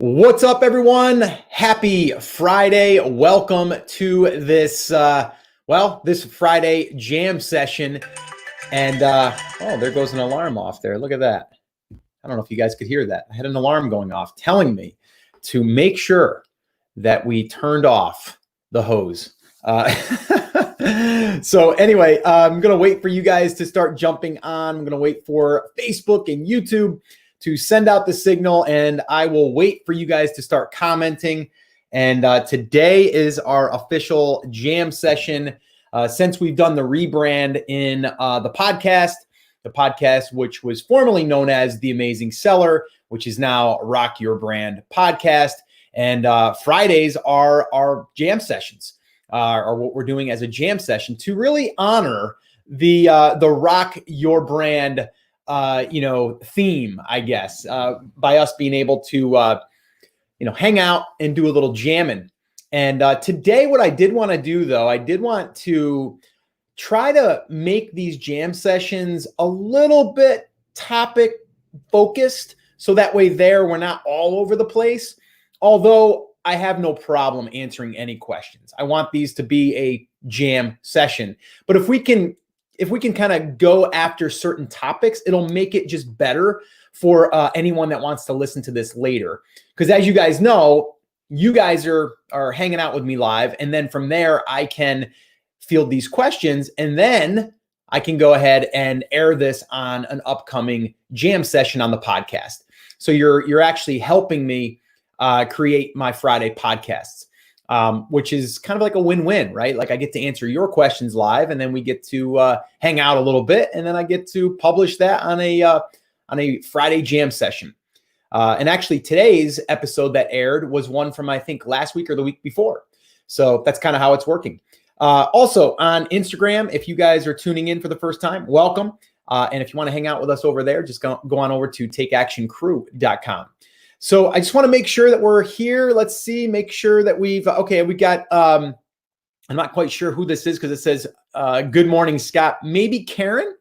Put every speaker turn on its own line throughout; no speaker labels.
What's up, everyone? Happy Friday. Welcome to this, this Friday jam session. And, oh, there goes an alarm off there. Look at that. I don't know if you guys could hear that. I had an alarm going off telling me to make sure that we turned off the hose. So anyway, I'm going to wait for you guys to start jumping on. I'm going to wait for Facebook and YouTube to send out the signal, and I will wait for you guys to start commenting. And today is our official jam session. Since we've done the rebrand in the podcast, which was formerly known as The Amazing Seller, which is now Rock Your Brand Podcast. And Fridays are our jam sessions, or what we're doing as a jam session to really honor the Rock Your Brand theme, I guess, by us being able to, hang out and do a little jamming. And today, what I did want to do, though, I did want to try to make these jam sessions a little bit topic focused. So that way we're not all over the place. Although I have no problem answering any questions. I want these to be a jam session. But if we can kind of go after certain topics, it'll make it just better for anyone that wants to listen to this later. Because as you guys know, you guys are hanging out with me live. And then from there, I can field these questions. And then I can go ahead and air this on an upcoming jam session on the podcast. So you're actually helping me create my Friday podcasts. Which is kind of like a win-win, right? Like I get to answer your questions live, and then we get to hang out a little bit, and then I get to publish that on a Friday jam session. And actually, today's episode that aired was one from, I think, last week or the week before. So that's kind of how it's working. Also on Instagram, if you guys are tuning in for the first time, welcome. And if you want to hang out with us over there, just go on over to takeactioncrew.com. So I just want to make sure that we're here. Let's see, make sure that we got, I'm not quite sure who this is because it says, good morning, Scott. Maybe Karen.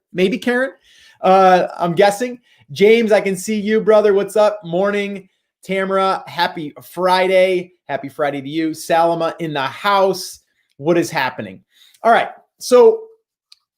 I'm guessing. James, I can see you, brother. What's up? Morning. Tamara, happy Friday. Happy Friday to you. Salama in the house. What is happening? All right. So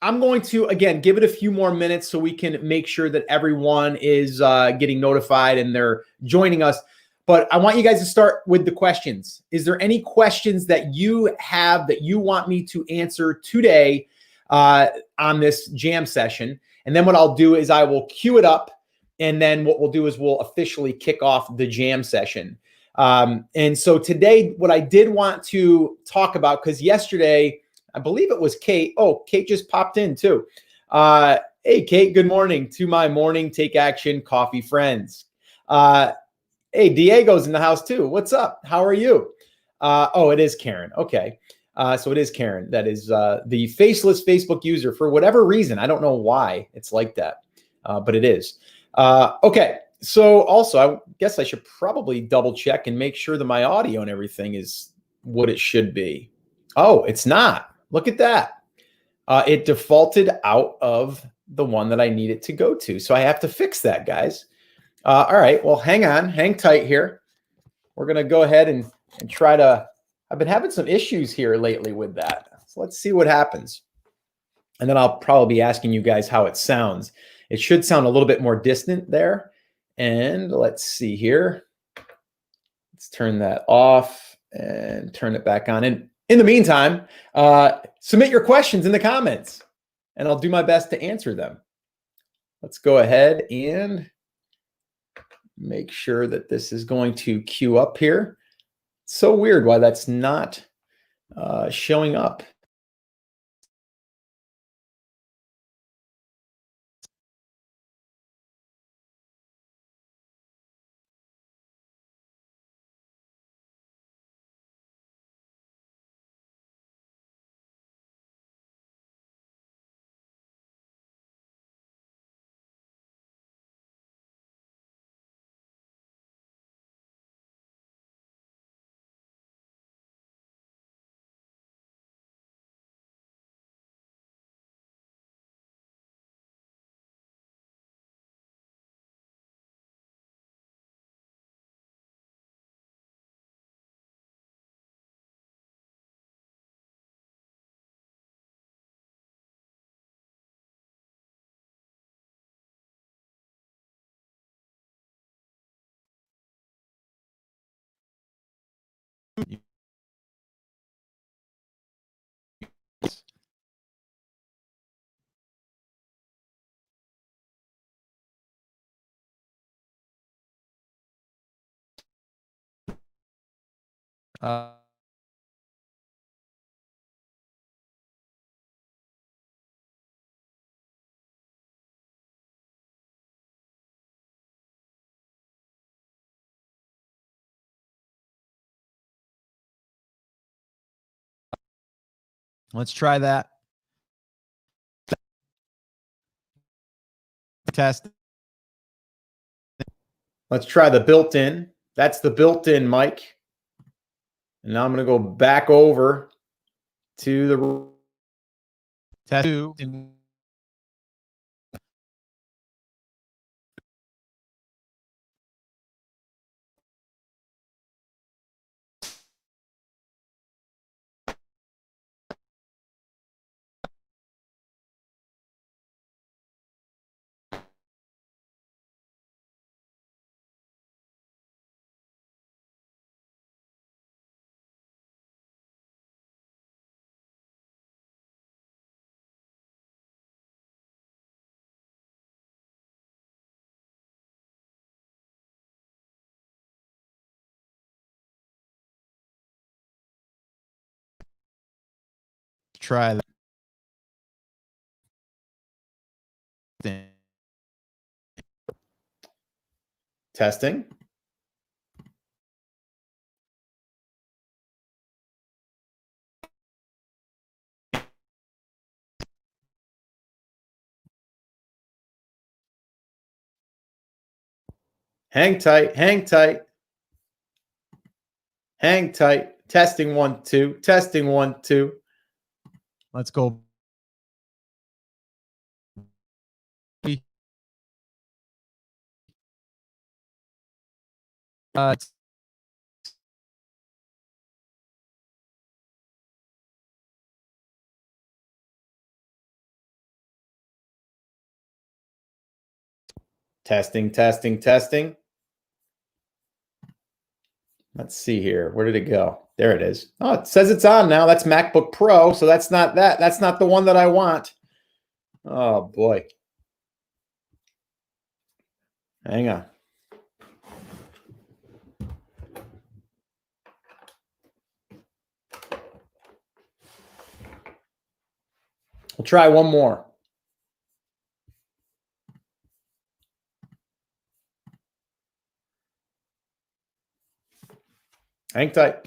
I'm going to, again, give it a few more minutes so we can make sure that everyone is getting notified and they're joining us. But I want you guys to start with the questions. Is there any questions that you have that you want me to answer today on this jam session? And then what I'll do is I will queue it up. And then what we'll do is we'll officially kick off the jam session. And so today, what I did want to talk about, because yesterday, I believe it was Kate. Oh, Kate just popped in too. Hey, Kate, good morning to my morning Take Action coffee friends. Hey, Diego's in the house too. What's up? How are you? Oh, it is Karen. Okay. So it is Karen. That is the faceless Facebook user for whatever reason. I don't know why it's like that, but it is. Okay. So also, I guess I should probably double check and make sure that my audio and everything is what it should be. Oh, it's not. Look at that. It defaulted out of the one that I need it to go to. So I have to fix that, guys. All right. Well, hang tight here. We're going to go ahead and try to, I've been having some issues here lately with that. So let's see what happens. And then I'll probably be asking you guys how it sounds. It should sound a little bit more distant there. And let's see here. Let's turn that off and turn it back on. And in the meantime, submit your questions in the comments, and I'll do my best to answer them. Let's go ahead and make sure that this is going to queue up here. It's so weird why that's not showing up.
Let's try that. Test.
Let's try the built-in. That's the built-in mic. And now I'm going to go back over to the
Test. Try that.
testing. Hang tight, hang tight. Hang tight. Testing 1, 2. Testing 1, 2.
Let's go.
Testing, testing, testing. Let's see here. Where did it go? There it is. Oh, it says it's on now. That's MacBook Pro, so that's not that. That's not the one that I want. Oh, boy. Hang on. We'll try one more. Hang tight.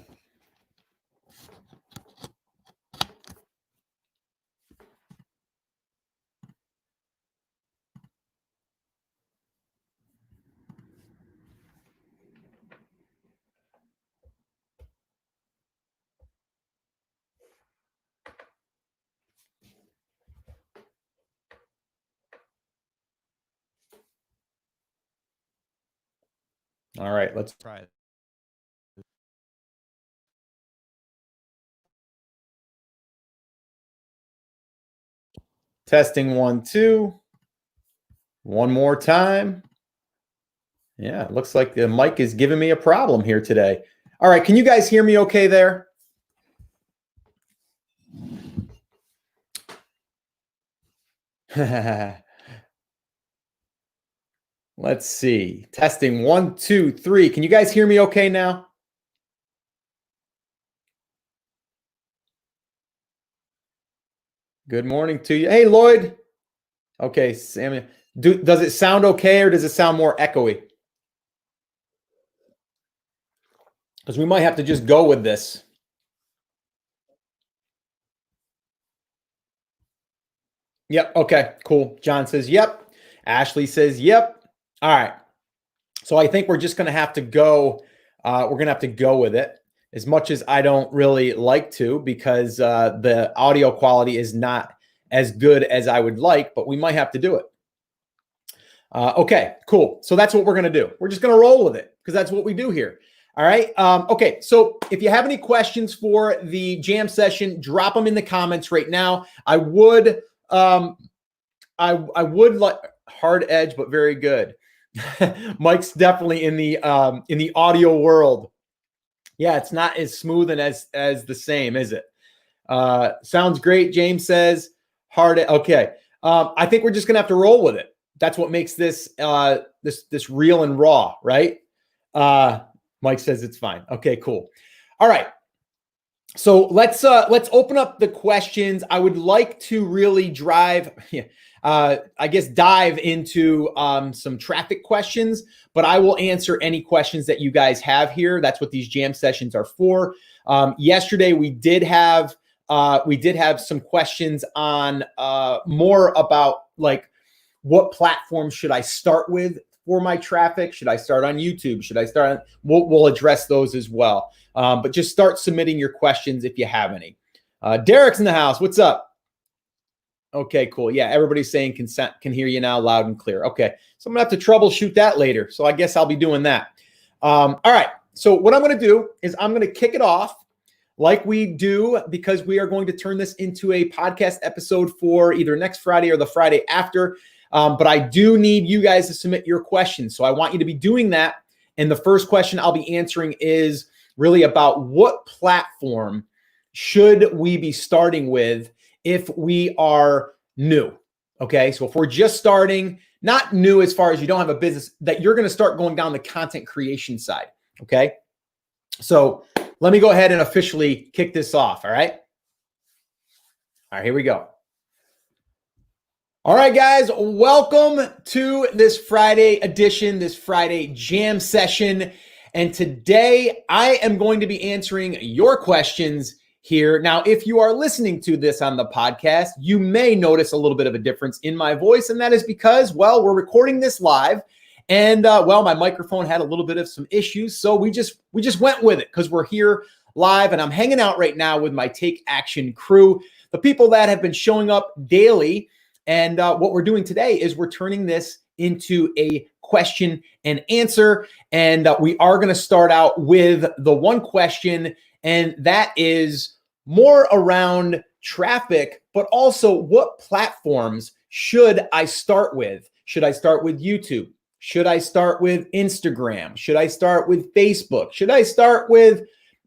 All right, let's
Try it.
testing 1, 2. One more time. Yeah, it looks like the mic is giving me a problem here today. All right, can you guys hear me okay there? Let's see. Testing 1, 2, 3. Can you guys hear me okay now? Good morning to you. Hey, Lloyd. Okay, Sammy. Does it sound okay or does it sound more echoey? Because we might have to just go with this. Yep. Okay, cool. John says, yep. Ashley says, yep. All right. So I think we're just going to have to go. We're going to have to go with it, as much as I don't really like to, because the audio quality is not as good as I would like, but we might have to do it. Okay, cool. So that's what we're going to do. We're just going to roll with it because that's what we do here. All right. Okay. So if you have any questions for the jam session, drop them in the comments right now. I would like hard edge, but very good. Mike's definitely in the audio world. Yeah, it's not as smooth and as the same, is it? Sounds great. James says hard. Okay. I think we're just gonna have to roll with it. That's what makes this this real and raw, right? Mike says it's fine. Okay, cool. All right. So let's open up the questions. I would like to really dive into some traffic questions, but I will answer any questions that you guys have here. That's what these jam sessions are for. Yesterday we did have some questions on more about like what platform should I start with for my traffic? Should I start on YouTube? Should I start on? We'll address those as well. But just start submitting your questions if you have any. Derek's in the house. What's up? Okay, cool. Yeah, everybody's saying can hear you now loud and clear. Okay, so I'm gonna have to troubleshoot that later. So I guess I'll be doing that. All right. So what I'm gonna do is I'm gonna kick it off like we do, because we are going to turn this into a podcast episode for either next Friday or the Friday after. But I do need you guys to submit your questions. So I want you to be doing that. And the first question I'll be answering is really about what platform should we be starting with if we are new. Okay, so if we're just starting, not new as far as you don't have a business, that you're going to start going down the content creation side. Okay, so let me go ahead and officially kick this off. All right, here we go. All right, guys, welcome to this Friday edition, this Friday jam session. And today I am going to be answering your questions here. Now, if you are listening to this on the podcast, you may notice a little bit of a difference in my voice. And that is because, well, we're recording this live. And, my microphone had a little bit of some issues. So we just went with it because we're here live. And I'm hanging out right now with my Take Action crew, the people that have been showing up daily. And what we're doing today is we're turning this into a question and answer. And we are going to start out with the one question, and that is more around traffic, but also what platforms should I start with? Should I start with YouTube? Should I start with Instagram? Should I start with Facebook? Should I start with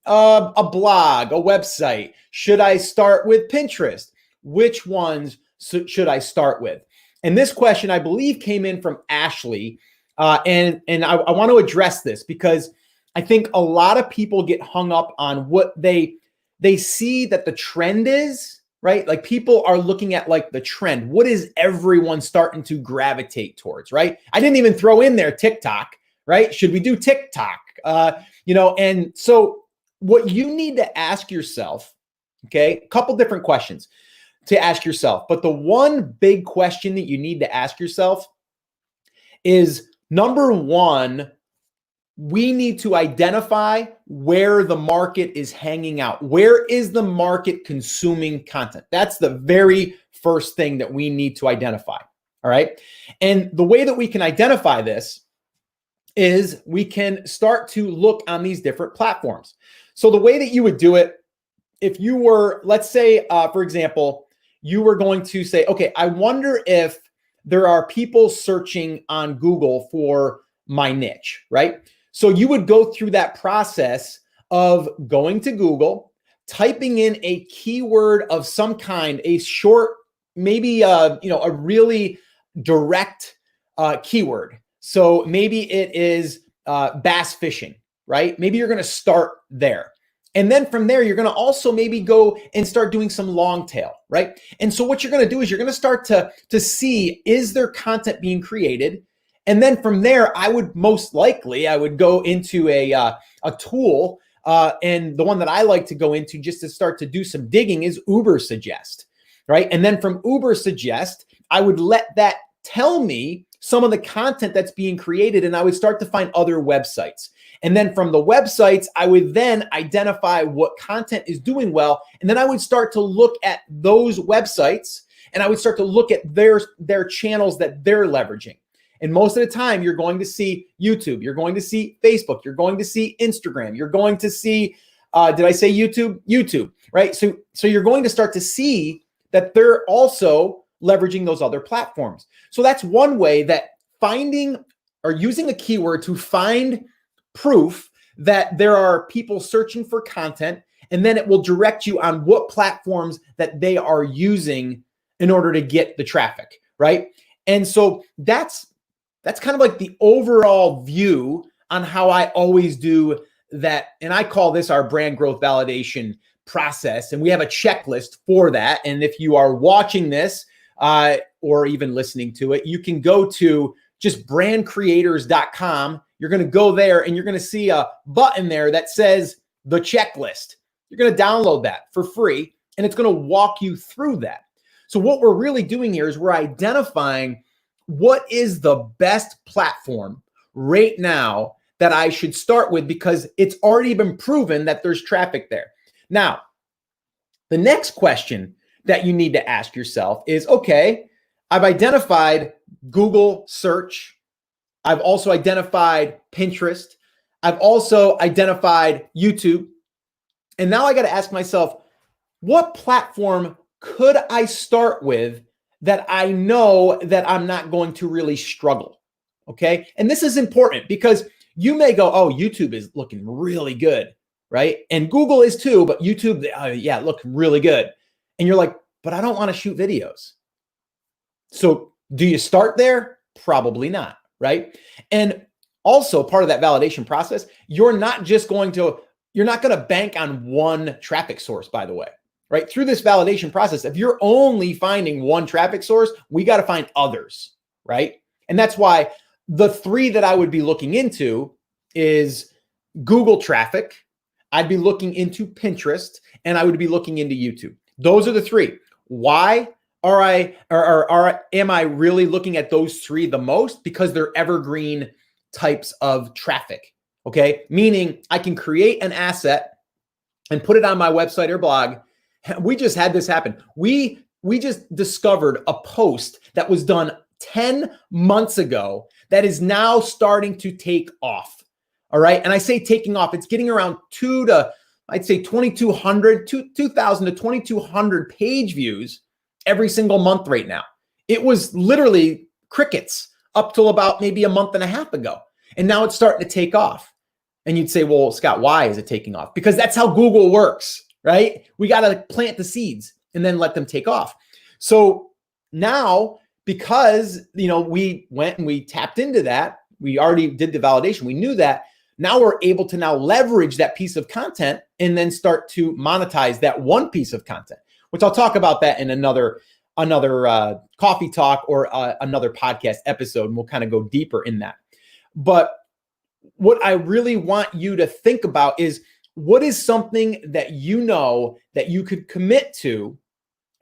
a blog, a website? Should I start with Pinterest? Which ones should I start with? And this question, I believe, came in from Ashley. And I want to address this because I think a lot of people get hung up on what they see that the trend is, right? Like people are looking at like the trend. What is everyone starting to gravitate towards, right? I didn't even throw in there TikTok, right? Should we do TikTok? And so what you need to ask yourself, okay, a couple different questions to ask yourself. But the one big question that you need to ask yourself is, number one, we need to identify where the market is hanging out. Where is the market consuming content? That's the very first thing that we need to identify. All right. And the way that we can identify this is we can start to look on these different platforms. So the way that you would do it, if you were, let's say, for example, you were going to say, okay, I wonder if there are people searching on Google for my niche, right? So you would go through that process of going to Google, typing in a keyword of some kind, a short, maybe a really direct keyword. So maybe it is bass fishing, right? Maybe you're going to start there. And then from there, you're going to also maybe go and start doing some long tail, right? And so what you're going to do is you're going to start to see, is there content being created? And then from there, I would go into a tool. And the one that I like to go into just to start to do some digging is Ubersuggest, right? And then from Ubersuggest, I would let that tell me some of the content that's being created, and I would start to find other websites. And then from the websites, I would then identify what content is doing well. And then I would start to look at those websites, and I would start to look at their channels that they're leveraging. And most of the time, you're going to see YouTube, you're going to see Facebook, you're going to see Instagram, you're going to see, did I say YouTube? YouTube, right? So you're going to start to see that they're also leveraging those other platforms. So that's one way that finding or using a keyword to find proof that there are people searching for content, and then it will direct you on what platforms that they are using in order to get the traffic, right? And so that's kind of like the overall view on how I always do that. And I call this our brand growth validation process. And we have a checklist for that. And if you are watching this or even listening to it, you can go to just brandcreators.com. You're going to go there and you're going to see a button there that says the checklist. You're going to download that for free, and it's going to walk you through that. So what we're really doing here is we're identifying what is the best platform right now that I should start with, because it's already been proven that there's traffic there. Now, the next question that you need to ask yourself is, okay, I've identified Google search. I've also identified Pinterest. I've also identified YouTube. And now I got to ask myself, what platform could I start with that I know that I'm not going to really struggle? Okay. And this is important because you may go, oh, YouTube is looking really good, right? And Google is too, but YouTube, yeah, looking really good. And you're like, but I don't want to shoot videos. So do you start there? Probably not, right? And also part of that validation process, you're not going to bank on one traffic source, by the way, right? Through this validation process, if you're only finding one traffic source, we got to find others, right? And that's why the three that I would be looking into is Google traffic, I'd be looking into Pinterest, and I would be looking into YouTube. Those are the three. Why am I really looking at those three the most? Because they're evergreen types of traffic. Okay. Meaning I can create an asset and put it on my website or blog. We just had this happen. We just discovered a post that was done 10 months ago that is now starting to take off. All right. And I say taking off, it's getting around 2,200 to 2,200 page views every single month right now. It was literally crickets up till about maybe a month and a half ago. And now it's starting to take off. And you'd say, well, Scott, why is it taking off? Because that's how Google works, right? We got to plant the seeds and then let them take off. So now, because, we went and we tapped into that, we already did the validation. We knew that. Now we're able to now leverage that piece of content and then start to monetize that one piece of content, which I'll talk about that in another coffee talk or another podcast episode. And we'll kind of go deeper in that. But what I really want you to think about is, what is something that you know that you could commit to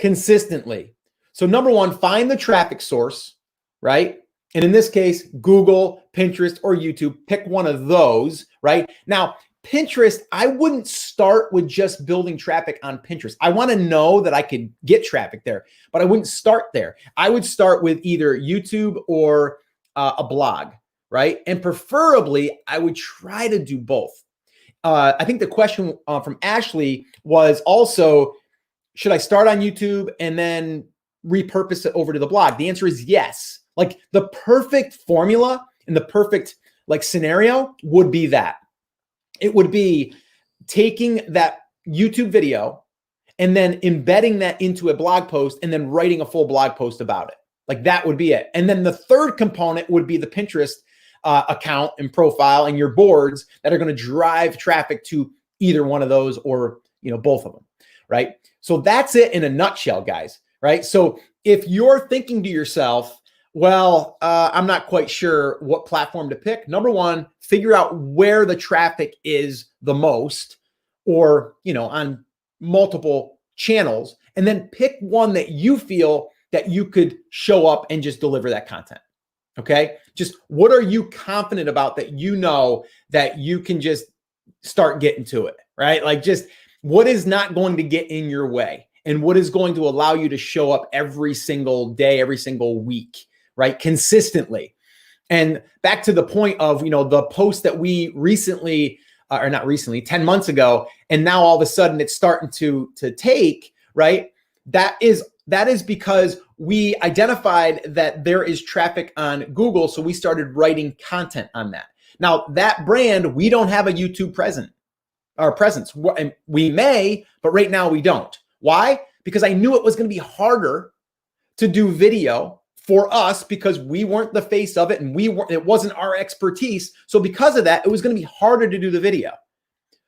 consistently? So number one, find the traffic source, right? And in this case, Google, Pinterest, or YouTube, pick one of those, right? Now, Pinterest, I wouldn't start with just building traffic on Pinterest. I want to know that I could get traffic there, but I wouldn't start there. I would start with either YouTube or a blog, right? And preferably, I would try to do both. I think the question from Ashley was also, should I start on YouTube and then repurpose it over to the blog? The answer is yes. Like the perfect formula and the perfect scenario would be that. It would be taking that YouTube video and then embedding that into a blog post and then writing a full blog post about it. Like that would be it. And then the third component would be the Pinterest account and profile and your boards that are going to drive traffic to either one of those or, both of them, right? So that's it in a nutshell, guys, right? So if you're thinking to yourself, well, I'm not quite sure what platform to pick. Number one, figure out where the traffic is the most or, on multiple channels, and then pick one that you feel that you could show up and just deliver that content. Okay. Just what are you confident about that that you can just start getting to it, right? Like just what is not going to get in your way and what is going to allow you to show up every single day, every single week, right? Consistently. And back to the point of, the post that we recently, or not recently, 10 months ago, and now all of a sudden it's starting to take, right? That is because we identified that there is traffic on Google. So we started writing content on that. Now that brand, we don't have a YouTube presence. And we may, but right now we don't. Why? Because I knew it was going to be harder to do video for us because we weren't the face of it and it wasn't our expertise. So because of that, it was going to be harder to do the video.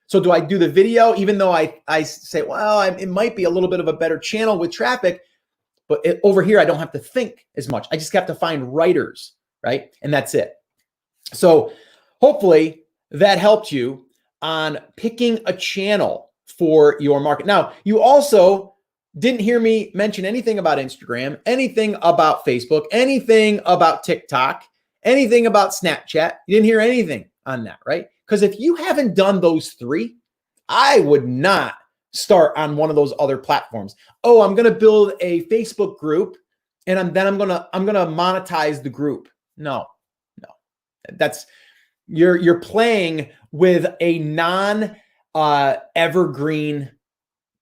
So do I do the video even though I say, well, it might be a little bit of a better channel with traffic, but over here I don't have to think as much. I just have to find writers, right? And that's it. So hopefully that helped you on picking a channel for your market. Now, you also didn't hear me mention anything about Instagram, anything about Facebook, anything about TikTok, anything about Snapchat. You didn't hear anything on that, right? Because if you haven't done those three, I would not start on one of those other platforms. Oh, I'm going to build a Facebook group and I'm going to monetize the group. No. That's you're playing with a non evergreen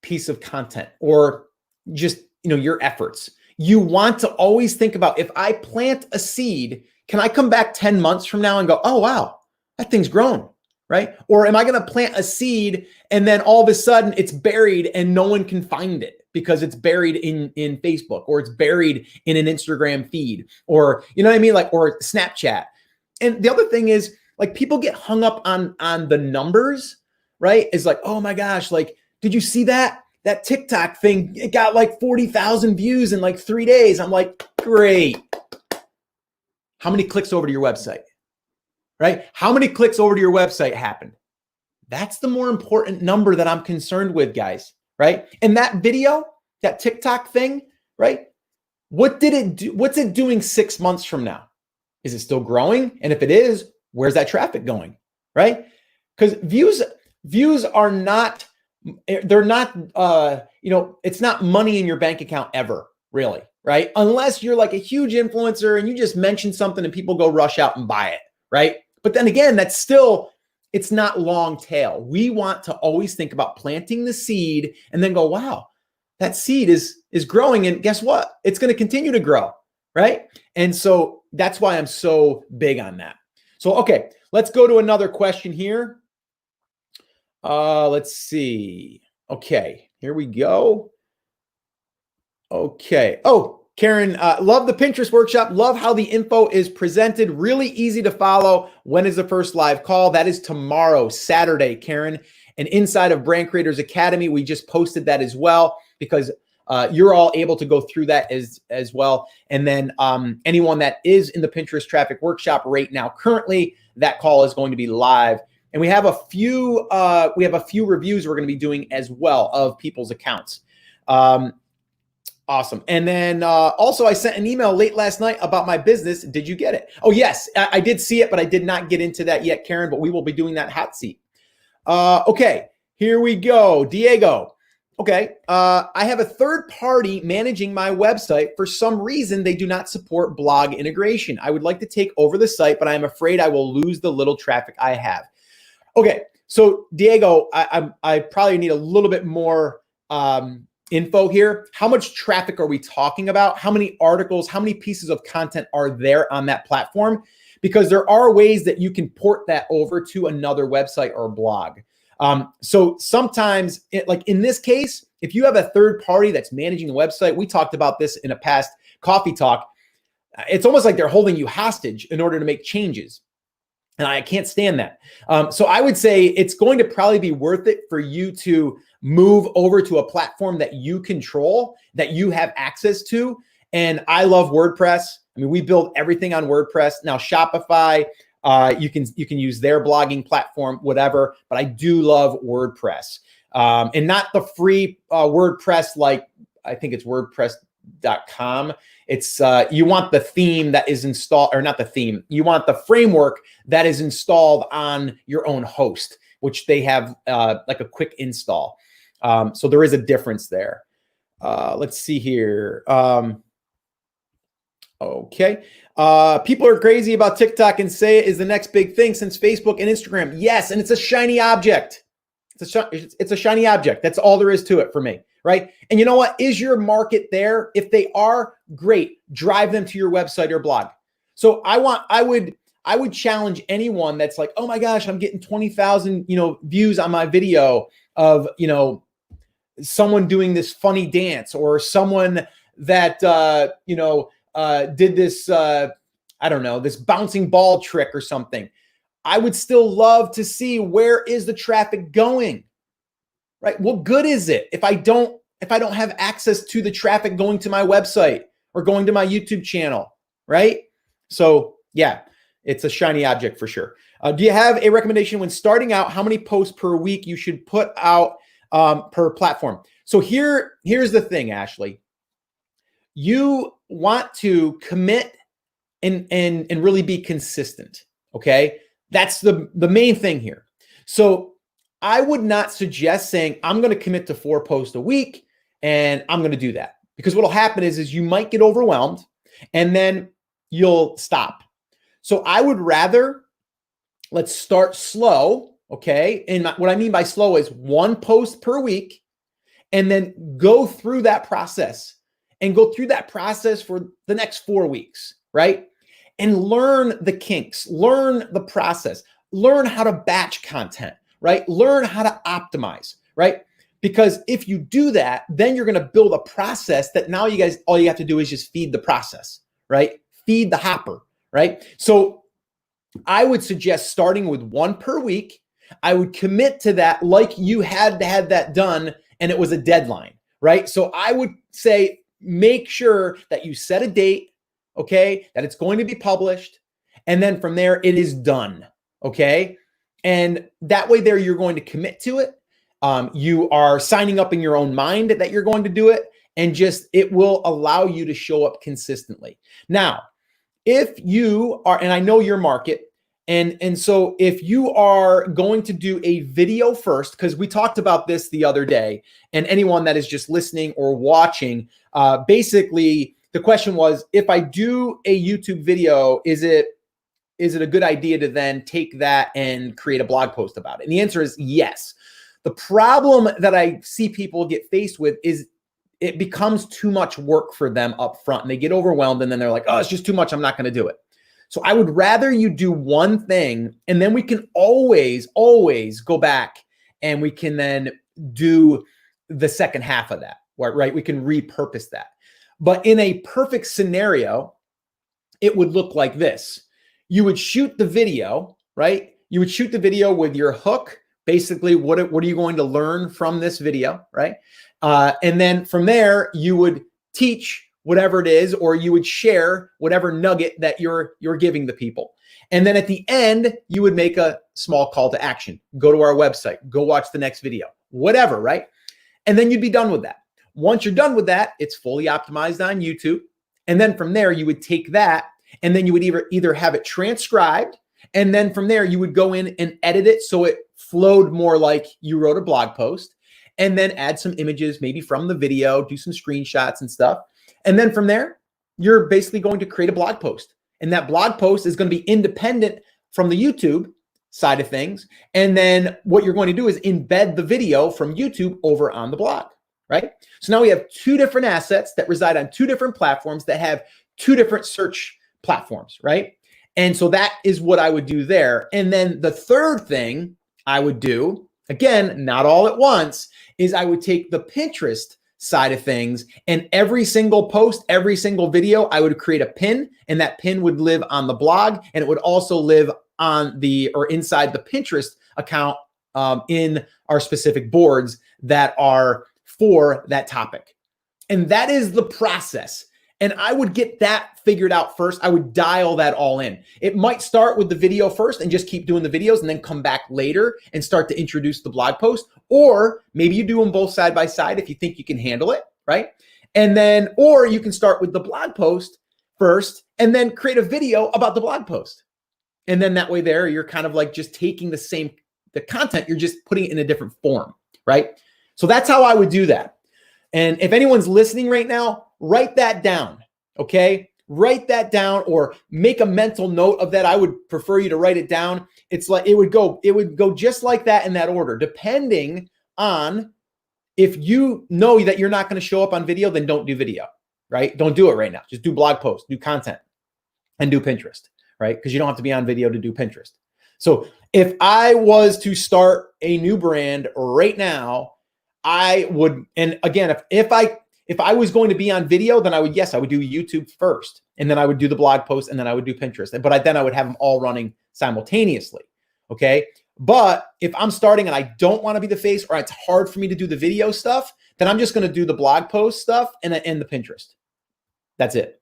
piece of content or just, your efforts. You want to always think about, if I plant a seed, can I come back 10 months from now and go, oh, wow, that thing's grown, right? Or am I going to plant a seed and then all of a sudden it's buried and no one can find it because it's buried in Facebook or it's buried in an Instagram feed or, you know what I mean? Or Snapchat. And the other thing is, people get hung up on the numbers, right? It's like, oh my gosh, did you see that TikTok thing? It got 40,000 views in 3 days. I'm like, great. How many clicks over to your website, right? How many clicks over to your website happened? That's the more important number that I'm concerned with, guys, right? And that video, that TikTok thing, right? What did it do? What's it doing 6 months from now? Is it still growing? And if it is, where's that traffic going, right? Because views are not, they're not, it's not money in your bank account ever, really, right? Unless you're a huge influencer and you just mention something and people go rush out and buy it, right? But then again, it's not long tail. We want to always think about planting the seed and then go, wow, that seed is growing. And guess what? It's going to continue to grow, right? And so that's why I'm so big on that. So, okay, let's go to another question here. Let's see. Okay, here we go. Okay. Oh, Karen, love the Pinterest workshop. Love how the info is presented. Really easy to follow. When is the first live call? That is tomorrow, Saturday, Karen. And inside of Brand Creators Academy, we just posted that as well because you're all able to go through that as well. And then anyone that is in the Pinterest traffic workshop right now, currently that call is going to be live. And we have a few reviews we're going to be doing as well of people's accounts. Awesome. And then also I sent an email late last night about my business. Did you get it? Oh, yes, I did see it, but I did not get into that yet, Karen, but we will be doing that hot seat. Okay, here we go. Diego. Okay, I have a third party managing my website. For some reason, they do not support blog integration. I would like to take over the site, but I'm afraid I will lose the little traffic I have. Okay, so Diego, I probably need a little bit more info here. How much traffic are we talking about? How many articles, how many pieces of content are there on that platform? Because there are ways that you can port that over to another website or blog. So sometimes, in this case, if you have a third party that's managing the website, we talked about this in a past coffee talk, it's almost like they're holding you hostage in order to make changes. And I can't stand that. So I would say it's going to probably be worth it for you to move over to a platform that you control, that you have access to. And I love WordPress. I mean, we build everything on WordPress. Now Shopify, you can use their blogging platform, whatever, but I do love WordPress. And not the free WordPress, I think it's WordPress.com. It's you want the theme that is installed, or not the theme, you want the framework that is installed on your own host, which they have like a quick install. So there is a difference there. Let's see here. Okay. People are crazy about TikTok and say it is the next big thing since Facebook and Instagram. Yes, and it's a shiny object. It's a shiny object. That's all there is to it for me, right? And you know what? Is your market there? If they are, great. Drive them to your website or blog. So I I would challenge anyone that's like, oh my gosh, I'm getting 20,000, views on my video of, someone doing this funny dance, or someone that, did this, I don't know, this bouncing ball trick or something. I would still love to see, where is the traffic going, right? What good is it if I don't have access to the traffic going to my website or going to my YouTube channel, right? So yeah, it's a shiny object for sure. Do you have a recommendation when starting out, how many posts per week you should put out per platform? So here's the thing, Ashley. You want to commit and really be consistent, okay? That's the main thing here. So I would not suggest saying, I'm going to commit to 4 posts a week and I'm going to do that, because what'll happen is you might get overwhelmed and then you'll stop. So I would rather, let's start slow, okay? And what I mean by slow is 1 post per week, and then go through that process for the next 4 weeks, right? And learn the kinks, learn the process, learn how to batch content, right? Learn how to optimize, right? Because if you do that, then you're going to build a process that now you guys, all you have to do is just feed the process, right? Feed the hopper, right? So I would suggest starting with 1 per week. I would commit to that like you had to have that done and it was a deadline, right? So I would say, make sure that you set a date, okay, that it's going to be published. And then from there, it is done, okay? And that way there, you're going to commit to it. You are signing up in your own mind that you're going to do it, and just, it will allow you to show up consistently. Now, if you are, and I know your market, and so if you are going to do a video first, because we talked about this the other day, and anyone that is just listening or watching, basically the question was, if I do a YouTube video, is it a good idea to then take that and create a blog post about it? And the answer is yes. The problem that I see people get faced with is it becomes too much work for them up front, and they get overwhelmed, and then they're like, oh, it's just too much, I'm not going to do it. So I would rather you do one thing, and then we can always go back and we can then do the second half of that, right? We can repurpose that. But in a perfect scenario, it would look like this. You would shoot the video, right? You would shoot the video with your hook. Basically, what are you going to learn from this video, right? And then from there, you would teach whatever it is, or you would share whatever nugget that you're giving the people. And then at the end, you would make a small call to action. Go to our website, go watch the next video, whatever, right? And then you'd be done with that. Once you're done with that, it's fully optimized on YouTube. And then from there, you would take that, and then you would either have it transcribed, and then from there, you would go in and edit it so it flowed more like you wrote a blog post, and then add some images, maybe from the video, do some screenshots and stuff. And then from there, you're basically going to create a blog post. And that blog post is going to be independent from the YouTube side of things. And then what you're going to do is embed the video from YouTube over on the blog, right? So now we have 2 different assets that reside on 2 different platforms that have 2 different search platforms, right? And so that is what I would do there. And then the third thing I would do, again, not all at once, is I would take the Pinterest side of things, and every single post, every single video, I would create a pin, and that pin would live on the blog, and it would also live on inside the Pinterest account in our specific boards that are for that topic. And that is the process. And I would get that figured out first. I would dial that all in. It might start with the video first and just keep doing the videos, and then come back later and start to introduce the blog post. Or maybe you do them both side by side if you think you can handle it, right? And then, or you can start with the blog post first and then create a video about the blog post. And then that way there, you're kind of like just taking the content, you're just putting it in a different form, right? So that's how I would do that. And if anyone's listening right now, write that down, okay? Write that down, or make a mental note of that. I would prefer you to write it down. It's like, it would go just like that in that order, depending on if you know that you're not going to show up on video, then don't do video, right? Don't do it right now. Just do blog posts, do content, and do Pinterest, right? Because you don't have to be on video to do Pinterest. So if I was to start a new brand right now, I would, and again, if I was going to be on video, then I would do YouTube first, and then I would do the blog post, and then I would do Pinterest. But then I would have them all running simultaneously. Okay. But if I'm starting and I don't want to be the face, or it's hard for me to do the video stuff, then I'm just going to do the blog post stuff and the Pinterest. That's it.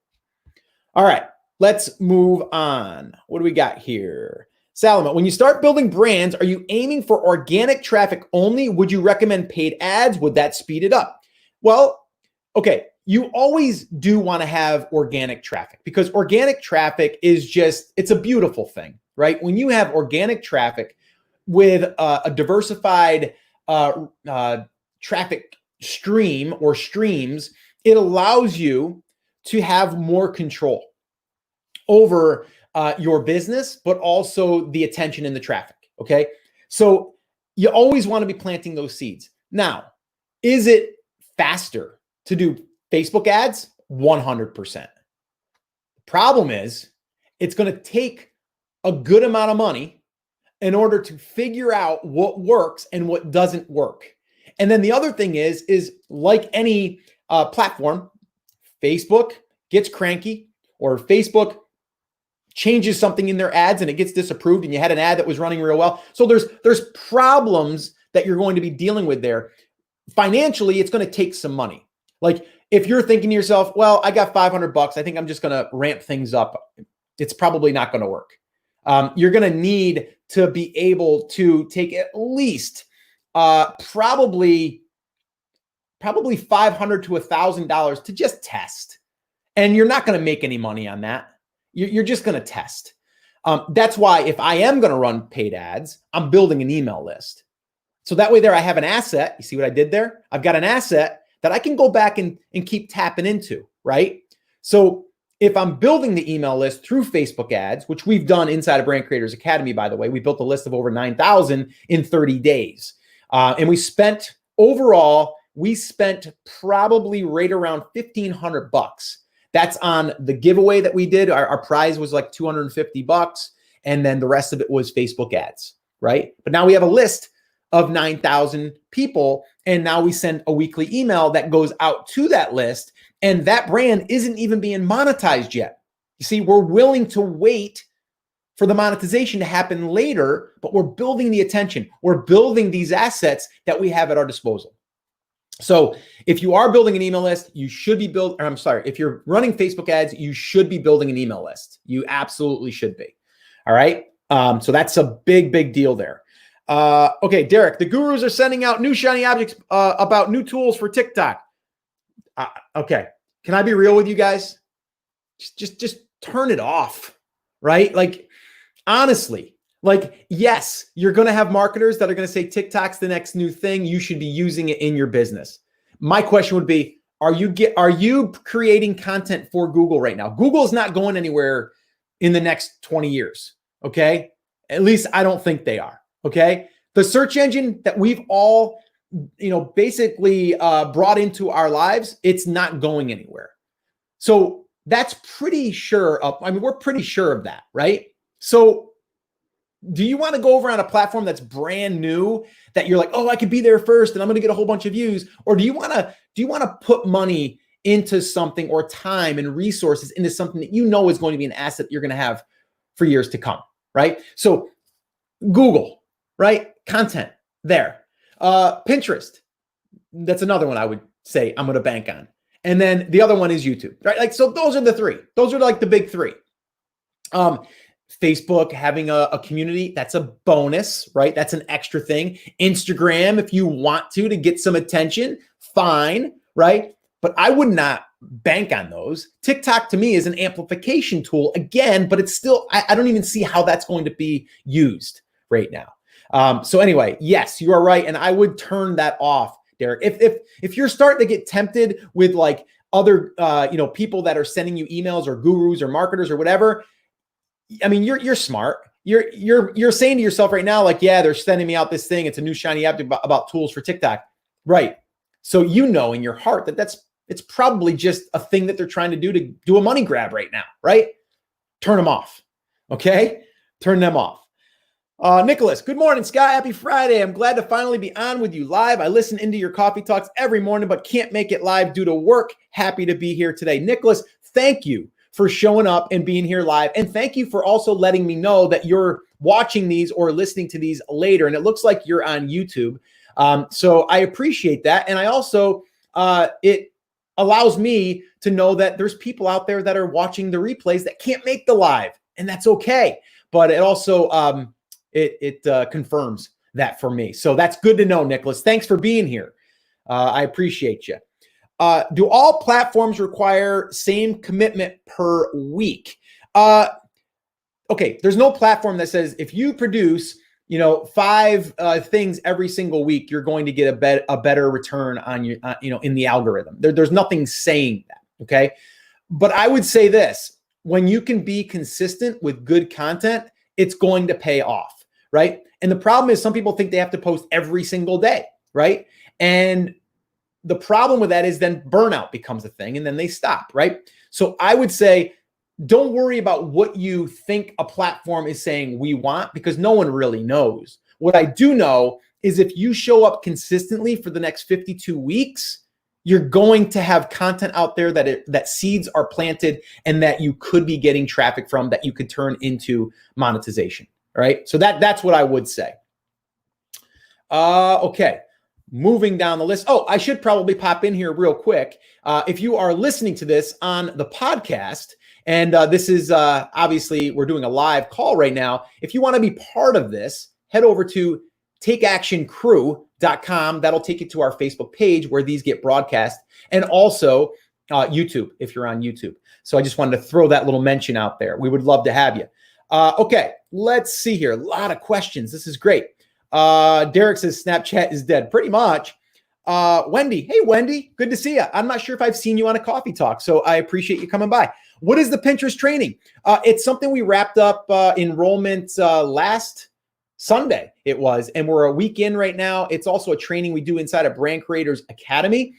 All right, let's move on. What do we got here? Salama, when you start building brands, are you aiming for organic traffic only? Would you recommend paid ads? Would that speed it up? Well, okay, you always do want to have organic traffic, because organic traffic is it's a beautiful thing, right? When you have organic traffic with a diversified traffic stream or streams, it allows you to have more control over your business, but also the attention and the traffic. Okay. So you always want to be planting those seeds. Now, is it faster to do Facebook ads? 100%. The problem is it's going to take a good amount of money in order to figure out what works and what doesn't work. And then the other thing is like any platform, Facebook gets cranky, or Facebook changes something in their ads and it gets disapproved, and you had an ad that was running real well. So there's problems that you're going to be dealing with there. Financially, it's going to take some money. Like if you're thinking to yourself, well, I got $500, I think I'm just going to ramp things up, it's probably not going to work. You're going to need to be able to take at least probably $500 to $1,000 to just test. And you're not going to make any money on that. You're just going to test. That's why if I am going to run paid ads, I'm building an email list. So that way there I have an asset. You see what I did there? I've got an asset that I can go back and keep tapping into, right? So if I'm building the email list through Facebook ads, which we've done inside of Brand Creators Academy, by the way, we built a list of over 9,000 in 30 days. And we spent probably right around $1,500. That's on the giveaway that we did. Our prize was like $250. And then the rest of it was Facebook ads, right? But now we have a list of 9,000 people. And now we send a weekly email that goes out to that list. And that brand isn't even being monetized yet. You see, we're willing to wait for the monetization to happen later, but we're building the attention. We're building these assets that we have at our disposal. So if you are building an email list, you should be if you're running Facebook ads, you should be building an email list. You absolutely should be. All right. So that's a big deal there. Okay, Derek, the gurus are sending out new shiny objects about new tools for TikTok. Okay. Can I be real with you guys? Just turn it off, right? Like, honestly, like, yes, you're going to have marketers that are going to say TikTok's the next new thing. You should be using it in your business. My question would be, are you creating content for Google right now? Google is not going anywhere in the next 20 years. Okay. At least I don't think they are. Okay. The search engine that we've all, basically brought into our lives, it's not going anywhere. So that's pretty sure of, we're pretty sure of that, right? So do you want to go over on a platform that's brand new that you're like, oh, I could be there first and I'm going to get a whole bunch of views? Or do you want to put money into something, or time and resources into something that you know is going to be an asset you're going to have for years to come, right? So Google, right? Content there. Pinterest, that's another one I would say I'm going to bank on. And then the other one is YouTube, right? Like, so those are the three. Those are like the big three. Facebook, having a community, that's a bonus, right? That's an extra thing. Instagram, if you want to get some attention, fine, right? But I would not bank on those. TikTok to me is an amplification tool again, but it's still, I don't even see how that's going to be used right now. So anyway, yes, you are right. And I would turn that off, Derek. If you're starting to get tempted with like other, people that are sending you emails, or gurus or marketers or whatever, I mean, you're smart. You're saying to yourself right now, like, yeah, they're sending me out this thing. It's a new shiny app about tools for TikTok. Right. So you know in your heart that it's probably just a thing that they're trying to do a money grab right now, right? Turn them off. Okay? Turn them off. Nicholas, good morning, Scott. Happy Friday. I'm glad to finally be on with you live. I listen into your coffee talks every morning, but can't make it live due to work. Happy to be here today. Nicholas, thank you for showing up and being here live. And thank you for also letting me know that you're watching these or listening to these later. And it looks like you're on YouTube. So I appreciate that. And I also, it allows me to know that there's people out there that are watching the replays that can't make the live, and that's okay. But it also, it confirms that for me. So that's good to know, Nicholas. Thanks for being here. I appreciate you. Do all platforms require same commitment per week? Okay, there's no platform that says if you produce, 5 things every single week, you're going to get a better return on your, in the algorithm. There's nothing saying that. Okay, but I would say this: when you can be consistent with good content, it's going to pay off, right? And the problem is some people think they have to post every single day, right? And the problem with that is then burnout becomes a thing and then they stop, right? So I would say, don't worry about what you think a platform is saying we want, because no one really knows. What I do know is if you show up consistently for the next 52 weeks, you're going to have content out there that seeds are planted and that you could be getting traffic from, that you could turn into monetization, right? So that's what I would say. Okay. Moving down the list. Oh, I should probably pop in here real quick. If you are listening to this on the podcast, and this is obviously we're doing a live call right now. If you want to be part of this, head over to takeactioncrew.com. That'll take you to our Facebook page where these get broadcast, and also YouTube if you're on YouTube. So I just wanted to throw that little mention out there. We would love to have you. Okay, let's see here. A lot of questions. This is great. Derek says Snapchat is dead. Pretty much. Wendy. Hey, Wendy. Good to see you. I'm not sure if I've seen you on a coffee talk, so I appreciate you coming by. What is the Pinterest training? It's something we wrapped up enrollment last Sunday it was, and we're a week in right now. It's also a training we do inside of Brand Creators Academy.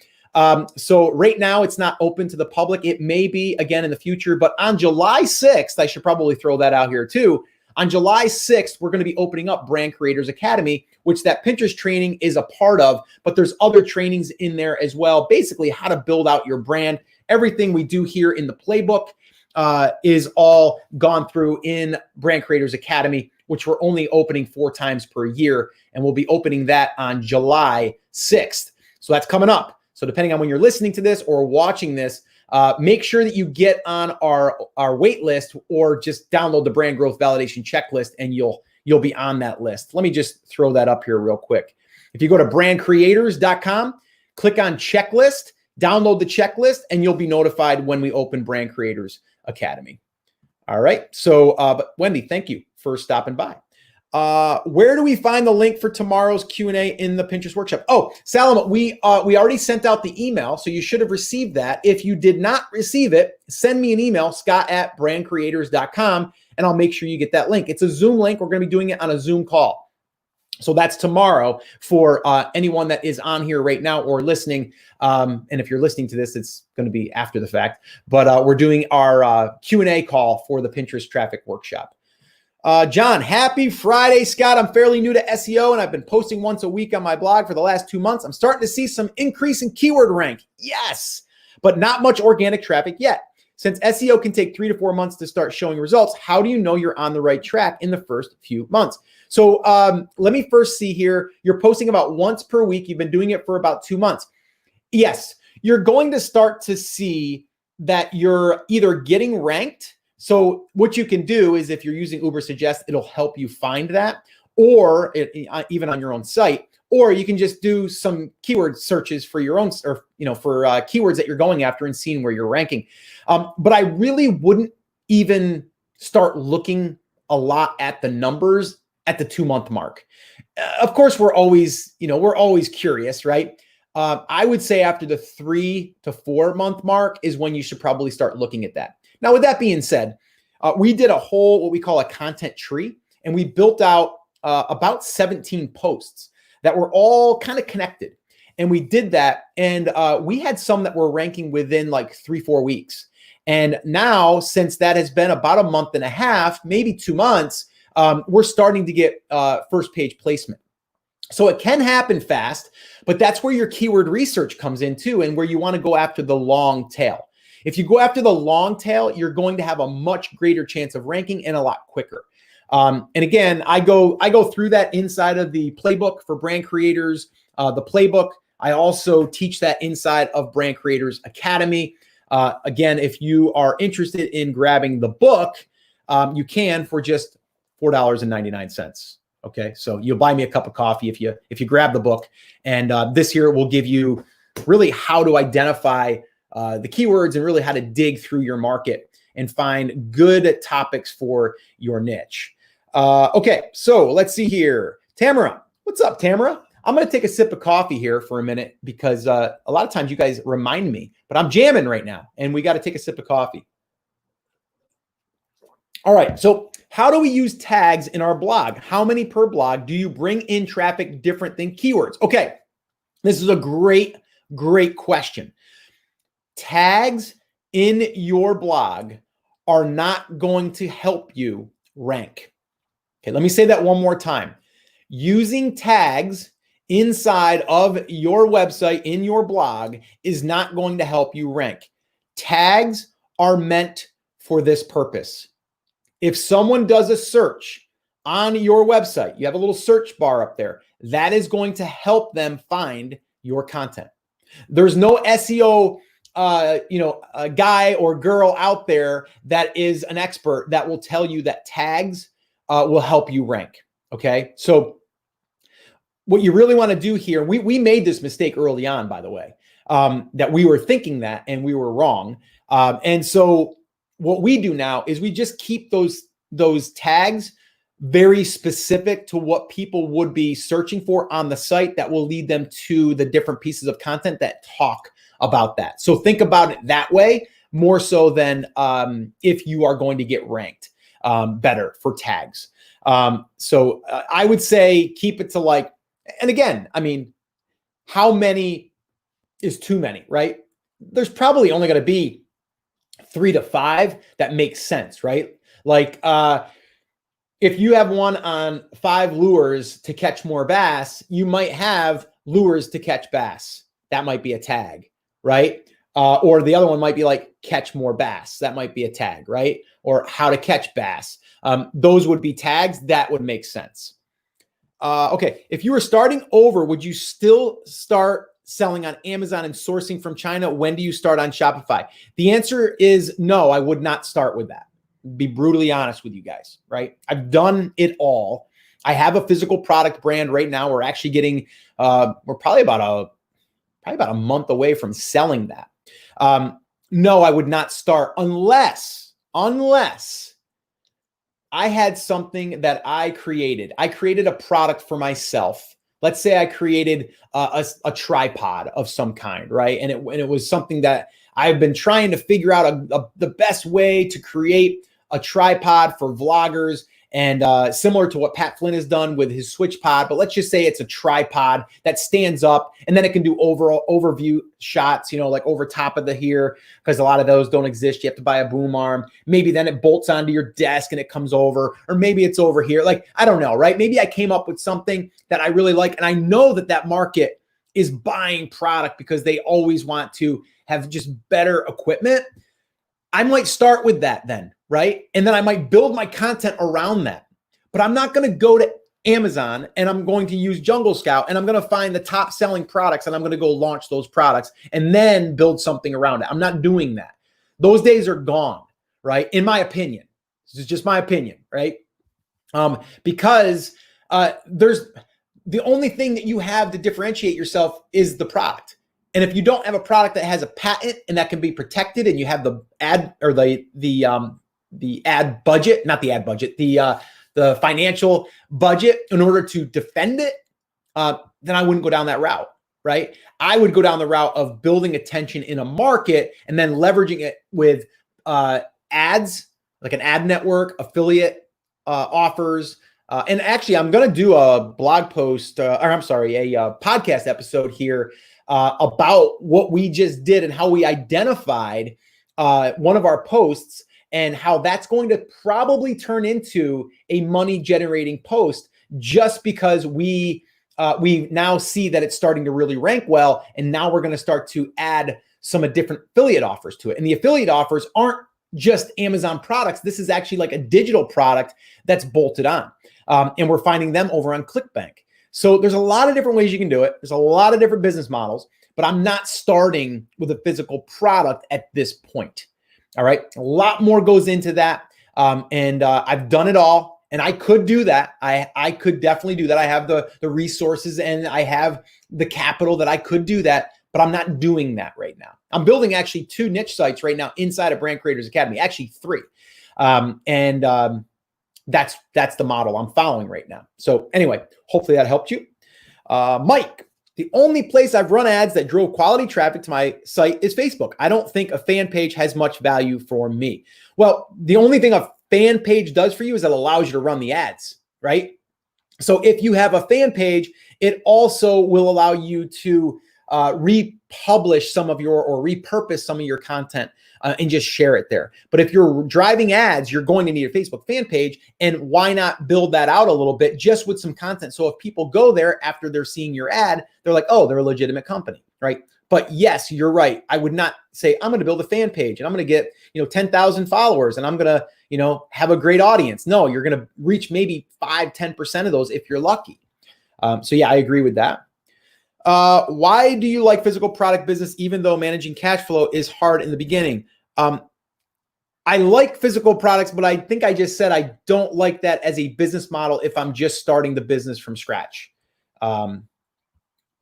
So right now it's not open to the public. It may be again in the future, but on July 6th, I should probably throw that out here too. On July 6th, we're going to be opening up Brand Creators Academy, which that Pinterest training is a part of, but there's other trainings in there as well. Basically how to build out your brand. Everything we do here in the playbook is all gone through in Brand Creators Academy, which we're only opening 4 times per year. And we'll be opening that on July 6th. So that's coming up. So depending on when you're listening to this or watching this, make sure that you get on our wait list or just download the brand growth validation checklist and you'll be on that list. Let me just throw that up here real quick. If you go to brandcreators.com, click on checklist, download the checklist, and you'll be notified when we open Brand Creators Academy. All right. So, but Wendy, thank you for stopping by. Where do we find the link for tomorrow's Q&A in the Pinterest workshop? Oh, Salama, we already sent out the email, so you should have received that. If you did not receive it, send me an email, scott@brandcreators.com, and I'll make sure you get that link. It's a Zoom link. We're going to be doing it on a Zoom call. So that's tomorrow for anyone that is on here right now or listening. And if you're listening to this, it's going to be after the fact. But we're doing our Q&A call for the Pinterest traffic workshop. John, happy Friday, Scott. I'm fairly new to SEO, and I've been posting once a week on my blog for the last 2 months. I'm starting to see some increase in keyword rank. Yes, but not much organic traffic yet. Since SEO can take 3 to 4 months to start showing results, how do you know you're on the right track in the first few months? So let me first see here. You're posting about once per week. You've been doing it for about 2 months. Yes, you're going to start to see that you're either getting ranked. So what you can do is if you're using Uber Suggest, it'll help you find that, or even on your own site, or you can just do some keyword searches for your own, or for keywords that you're going after and seeing where you're ranking. But I really wouldn't even start looking a lot at the numbers at the 2-month mark. Of course, we're always curious, right? I would say after the 3 to 4 month mark is when you should probably start looking at that. Now, with that being said, we did a whole, what we call a content tree, and we built out about 17 posts that were all kind of connected. And we did that, and we had some that were ranking within like 3-4 weeks. And now, since that has been about a month and a half, maybe 2 months, we're starting to get first page placement. So it can happen fast, but that's where your keyword research comes in too, and where you want to go after the long tail. If you go after the long tail, you're going to have a much greater chance of ranking and a lot quicker. And again, I go through that inside of the playbook for brand creators, the playbook. I also teach that inside of Brand Creators Academy. Again, if you are interested in grabbing the book, you can for just $4.99. Okay, so you'll buy me a cup of coffee if you grab the book, and this here will give you really how to identify the keywords and really how to dig through your market and find good topics for your niche. Okay, so let's see here. Tamara, what's up, Tamara? I'm going to take a sip of coffee here for a minute because a lot of times you guys remind me, but I'm jamming right now and we got to take a sip of coffee. All right, so how do we use tags in our blog? How many per blog? Do you bring in traffic different than keywords? Okay, this is a great question. Tags in your blog are not going to help you rank. Okay, let me say that one more time. Using tags inside of your website, in your blog, is not going to help you rank. Tags are meant for this purpose. If someone does a search on your website, you have a little search bar up there, that is going to help them find your content. There's no SEO a guy or girl out there that is an expert that will tell you that tags will help you rank. Okay, so what you really want to do here, we made this mistake early on, by the way, that we were thinking that and we were wrong. And so what we do now is we just keep those tags very specific to what people would be searching for on the site that will lead them to the different pieces of content that talk about that. So think about it that way, more so than if you are going to get ranked better for tags. So I would say keep it to like, and again, I mean, how many is too many, right? There's probably only going to be 3 to 5 that makes sense, right? Like if you have one on 5 lures to catch more bass, you might have lures to catch bass. That might be a tag, right? Or the other one might be like catch more bass. That might be a tag, right? Or how to catch bass. Those would be tags that would make sense. Okay, if you were starting over, would you still start selling on Amazon and sourcing from China? When do you start on Shopify? The answer is no, I would not start with that. Be brutally honest with you guys, right? I've done it all. I have a physical product brand right now. We're actually getting, we're probably about a month away from selling that. No, I would not start unless I had something that I created. I created a product for myself. Let's say I created a tripod of some kind, right? And it was something that I've been trying to figure out the best way to create a tripod for vloggers, and similar to what Pat Flynn has done with his Switch Pod. But let's just say it's a tripod that stands up, and then it can do overview shots, like over top of the here, because a lot of those don't exist. You have to buy a boom arm. Maybe then it bolts onto your desk and it comes over, or maybe it's over here. Like, I don't know, right? Maybe I came up with something that I really like, and I know that market is buying product because they always want to have just better equipment. I might start with that then, right? And then I might build my content around that. But I'm not going to go to Amazon and I'm going to use Jungle Scout and I'm going to find the top selling products and I'm going to go launch those products and then build something around it. I'm not doing that. Those days are gone, right? In my opinion. This is just my opinion, right? Because there's the only thing that you have to differentiate yourself is the product. And if you don't have a product that has a patent and that can be protected, and you have the ad or the ad budget, not the ad budget, the financial budget in order to defend it, then I wouldn't go down that route, right? I would go down the route of building attention in a market and then leveraging it with ads, like an ad network, affiliate offers. And actually, I'm going to do a blog post, a podcast episode here about what we just did and how we identified one of our posts and how that's going to probably turn into a money generating post just because we now see that it's starting to really rank well. And now we're going to start to add some different affiliate offers to it. And the affiliate offers aren't just Amazon products. This is actually like a digital product that's bolted on. And we're finding them over on ClickBank. So there's a lot of different ways you can do it. There's a lot of different business models, but I'm not starting with a physical product at this point. All right. A lot more goes into that. I've done it all. And I could do that. I could definitely do that. I have the resources and I have the capital that I could do that, but I'm not doing that right now. I'm building actually 2 niche sites right now inside of Brand Creators Academy, actually 3. That's the model I'm following right now. So anyway, hopefully that helped you. Mike, the only place I've run ads that drove quality traffic to my site is Facebook. I don't think a fan page has much value for me. Well, the only thing a fan page does for you is it allows you to run the ads, right? So if you have a fan page, it also will allow you to republish some of your or repurpose some of your content and just share it there. But if you're driving ads, you're going to need a Facebook fan page. And why not build that out a little bit just with some content? So if people go there after they're seeing your ad, they're like, oh, they're a legitimate company, right? But yes, you're right. I would not say I'm going to build a fan page and I'm going to get 10,000 followers and I'm going to have a great audience. No, you're going to reach maybe 5-10% of those if you're lucky. So yeah, I agree with that. Why do you like physical product business even though managing cash flow is hard in the beginning? I like physical products, but I think I just said I don't like that as a business model if I'm just starting the business from scratch.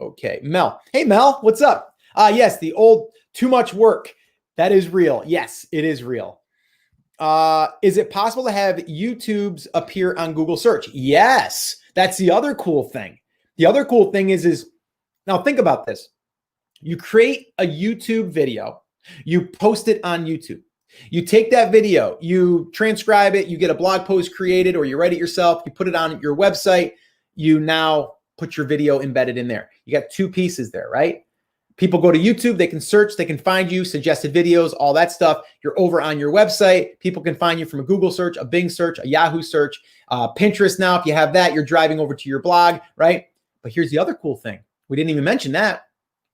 Okay, Mel. Hey, Mel, what's up? Yes, the old too much work. That is real. Yes, it is real. Is it possible to have YouTubes appear on Google search? Yes, that's the other cool thing. The other cool thing is now think about this. You create a YouTube video, you post it on YouTube. You take that video, you transcribe it, you get a blog post created or you write it yourself, you put it on your website, you now put your video embedded in there. You got 2 pieces there, right? People go to YouTube, they can search, they can find you, suggested videos, all that stuff. You're over on your website. People can find you from a Google search, a Bing search, a Yahoo search, Pinterest. Now, if you have that, you're driving over to your blog, right? But here's the other cool thing. We didn't even mention that.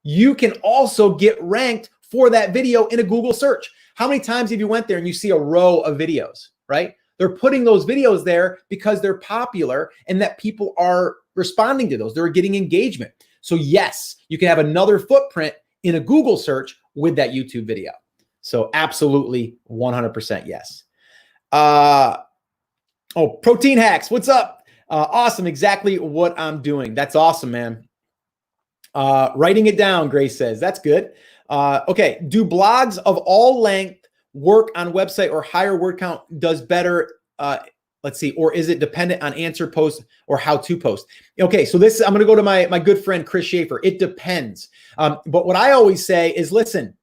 You can also get ranked for that video in a Google search. How many times have you went there and you see a row of videos, right? They're putting those videos there because they're popular and that people are responding to those. They're getting engagement. So yes, you can have another footprint in a Google search with that YouTube video. So absolutely 100% yes. Protein hacks. What's up? Awesome. Exactly what I'm doing. That's awesome, man. Writing it down, Grace says. That's good. Okay. Do blogs of all length work on website or higher word count does better? Let's see. Or is it dependent on answer post or how to post? Okay. So this, I'm going to go to my good friend, Chris Schaefer. It depends. But what I always say is, listen,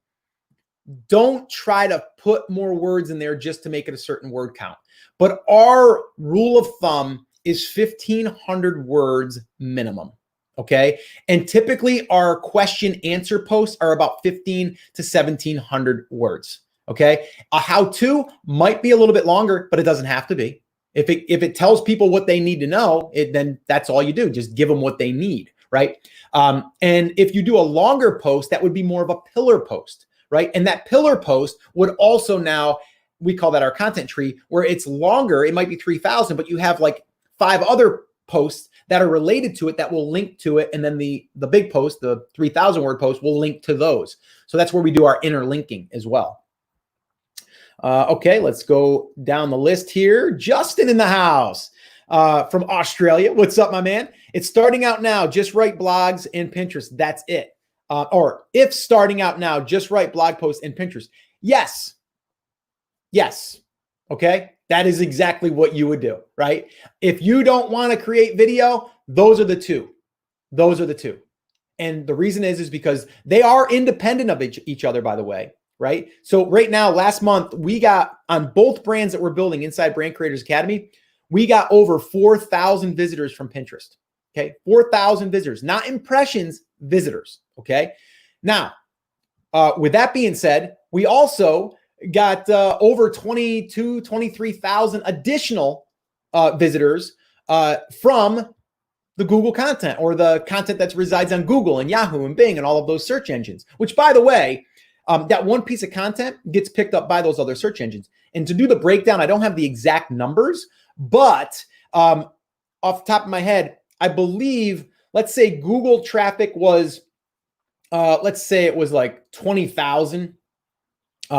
don't try to put more words in there just to make it a certain word count. But our rule of thumb is 1,500 words minimum. Okay. And typically our question answer posts are about 1,500 to 1,700 words. Okay. A how-to might be a little bit longer, but it doesn't have to be. If it tells people what they need to know, then that's all you do. Just give them what they need. Right. And if you do a longer post, that would be more of a pillar post. Right. And that pillar post would also now, we call that our content tree, where it's longer. It might be 3,000, but you have like 5 other posts that are related to it that will link to it. And then the big post, the 3,000 word post, will link to those. So that's where we do our interlinking as well. Okay, let's go down the list here. Justin in the house from Australia. What's up, my man? It's starting out now. Just write blogs and Pinterest. That's it. Or if starting out now, just write blog posts and Pinterest. Yes. Yes. Okay. That is exactly what you would do, right? If you don't want to create video, those are the two. Those are the two. And the reason is because they are independent of each other, by the way, right? So right now, last month, we got on both brands that we're building inside Brand Creators Academy, we got over 4,000 visitors from Pinterest. Okay. 4,000 visitors, not impressions, visitors. Okay. Now, with that being said, we also got over 23,000 additional visitors from the Google content, or the content that resides on Google and Yahoo and Bing and all of those search engines, which, by the way, that one piece of content gets picked up by those other search engines. And to do the breakdown, I don't have the exact numbers, but off the top of my head, I believe, let's say Google traffic was, let's say it was like 20,000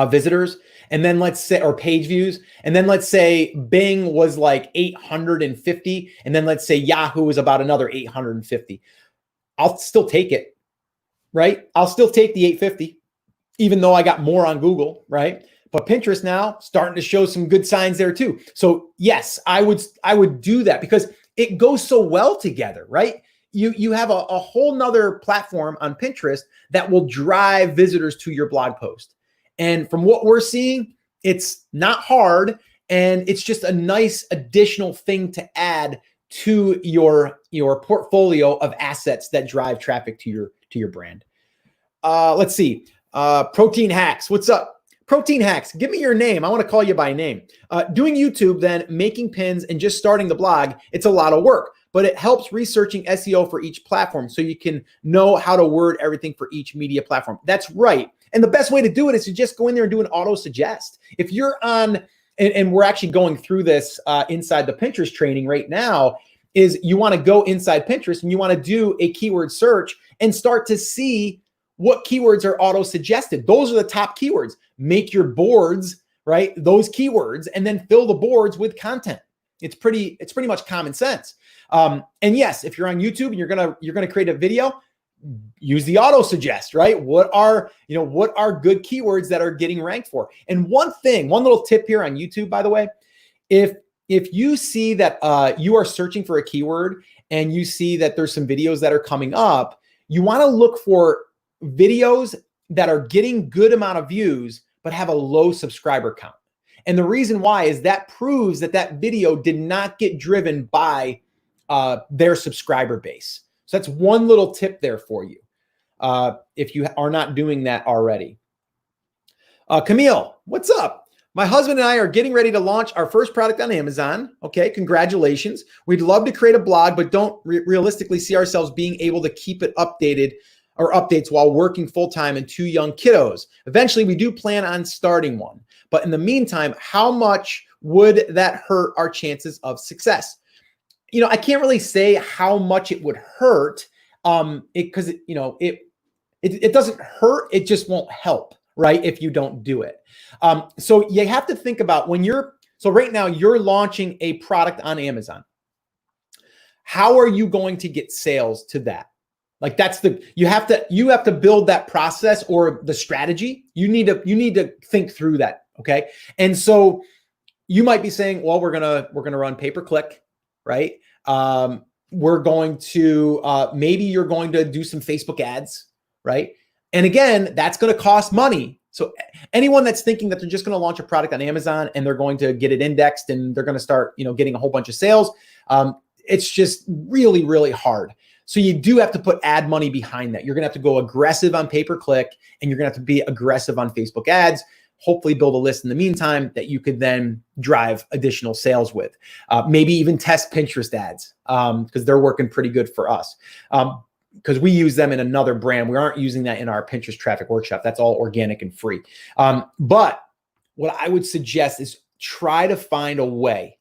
visitors. And then let's say, or page views. And then let's say Bing was like 850. And then let's say Yahoo was about another 850. I'll still take it, right? I'll still take the 850, even though I got more on Google, right? But Pinterest now starting to show some good signs there too. So yes, I would do that because it goes so well together, right? You have a whole nother platform on Pinterest that will drive visitors to your blog post. And from what we're seeing, it's not hard, and it's just a nice additional thing to add to your portfolio of assets that drive traffic to your brand. Let's see. Protein Hacks. What's up? Protein Hacks. Give me your name. I want to call you by name. Doing YouTube, then making pins and just starting the blog, it's a lot of work, but it helps researching SEO for each platform so you can know how to word everything for each media platform. That's right. And the best way to do it is to just go in there and do an auto suggest. If you're on, and we're actually going through this inside the Pinterest training right now, is you want to go inside Pinterest and you want to do a keyword search and start to see what keywords are auto suggested. Those are the top keywords. Make your boards, right? Those keywords, and then fill the boards with content. It's pretty much common sense. And yes, if you're on YouTube and you're gonna create a video, use the auto suggest, right? What are good keywords that are getting ranked for? And one little tip here on YouTube, by the way, if you see that you are searching for a keyword and you see that there's some videos that are coming up, you want to look for videos that are getting good amount of views but have a low subscriber count. And the reason why is that proves that video did not get driven by their subscriber base. So that's one little tip there for you if you are not doing that already. Camille, what's up? My husband and I are getting ready to launch our first product on Amazon. Okay, congratulations. We'd love to create a blog, but don't realistically see ourselves being able to keep it updated or updates while working full-time and 2 young kiddos. Eventually, we do plan on starting one. But in the meantime, how much would that hurt our chances of success? I can't really say how much it would hurt because it doesn't hurt. It just won't help, right? If you don't do it. So you have to think about so right now you're launching a product on Amazon. How are you going to get sales to that? Like you have to build that process or the strategy. You need to think through that. Okay. And so you might be saying, well, we're going to run pay-per-click, right? We're going to, maybe you're going to do some Facebook ads, right? And again, that's going to cost money. So anyone that's thinking that they're just going to launch a product on Amazon and they're going to get it indexed and they're going to start, getting a whole bunch of sales, it's just really, really hard. So you do have to put ad money behind that. You're going to have to go aggressive on pay-per-click and you're going to have to be aggressive on Facebook ads. Hopefully build a list in the meantime that you could then drive additional sales with. Maybe even test Pinterest ads because they're working pretty good for us. Because we use them in another brand. We aren't using that in our Pinterest traffic workshop. That's all organic and free. But what I would suggest is try to find a way.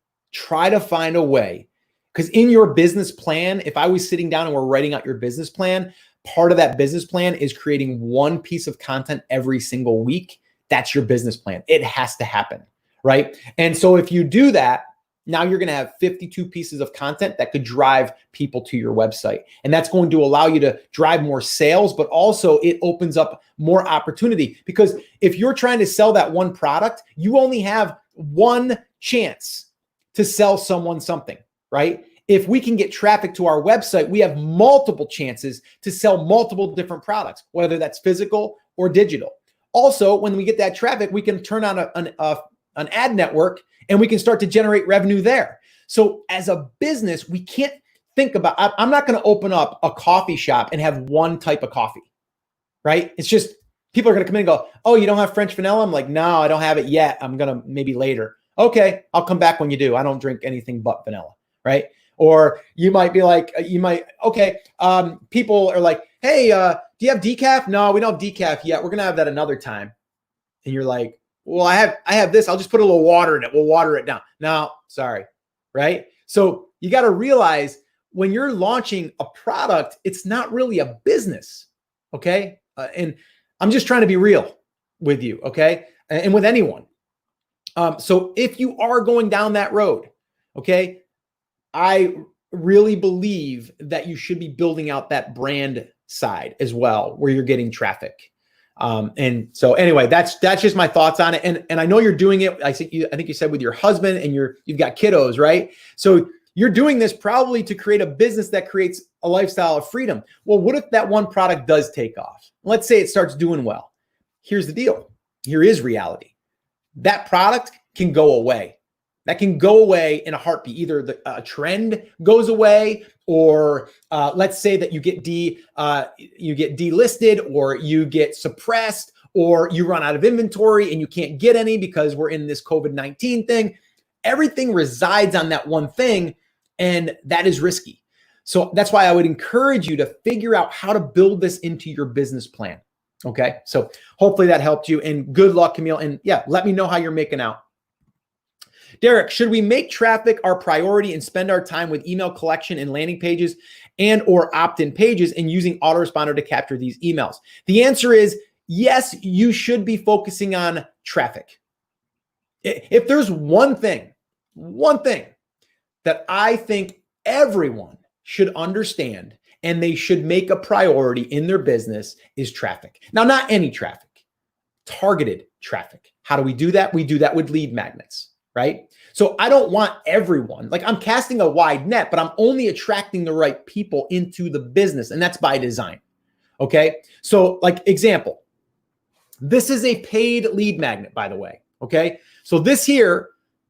Because in your business plan, if I was sitting down and we're writing out your business plan, part of that business plan is creating one piece of content every single week. That's your business plan. It has to happen, right? And so if you do that, now you're going to have 52 pieces of content that could drive people to your website. And that's going to allow you to drive more sales, but also it opens up more opportunity. Because if you're trying to sell that one product, you only have one chance to sell someone something, right? If we can get traffic to our website, we have multiple chances to sell multiple different products, whether that's physical or digital. Also, when we get that traffic, we can turn on an ad network and we can start to generate revenue there. So as a business, we can't think about, I'm not going to open up a coffee shop and have one type of coffee, right? People are going to come in and go, oh, you don't have French vanilla? I'm like, no, I don't have it yet. I'm going to maybe later. Okay, I'll come back when you do. I don't drink anything but vanilla, right? Or you might be like, okay. People are like, hey, do you have decaf? No, we don't have decaf yet. We're going to have that another time. And you're like, well, I have this. I'll just put a little water in it. We'll water it down. No, sorry, right? So you got to realize when you're launching a product, it's not really a business, okay? And I'm just trying to be real with you, okay? And with anyone. So if you are going down that road, okay, I really believe that you should be building out that brand side as well, where you're getting traffic. And so anyway, that's just my thoughts on it. And I know you're doing it. I think you said with your husband and you've got kiddos, right? So you're doing this probably to create a business that creates a lifestyle of freedom. Well, what if that one product does take off? Let's say it starts doing well. Here's the deal. Here is reality. That product can go away. That can go away in a heartbeat. Either the trend goes away, or let's say that you get delisted, or you get suppressed, or you run out of inventory and you can't get any because we're in this COVID-19 thing. Everything resides on that one thing, and that is risky. So that's why I would encourage you to figure out how to build this into your business plan. Okay, so hopefully that helped you, and good luck, Camille. And yeah, let me know how you're making out. Derek, should we make traffic our priority and spend our time with email collection and landing pages and or opt-in pages and using autoresponder to capture these emails? The answer is yes, you should be focusing on traffic. If there's one thing that I think everyone should understand and they should make a priority in their business is traffic. Now, not any traffic, targeted traffic. How do we do that? We do that with lead magnets, right? So I don't want everyone, like I'm casting a wide net, but I'm only attracting the right people into the business, and that's by design, okay? So like example, this is a paid lead magnet, by the way, okay? So this here,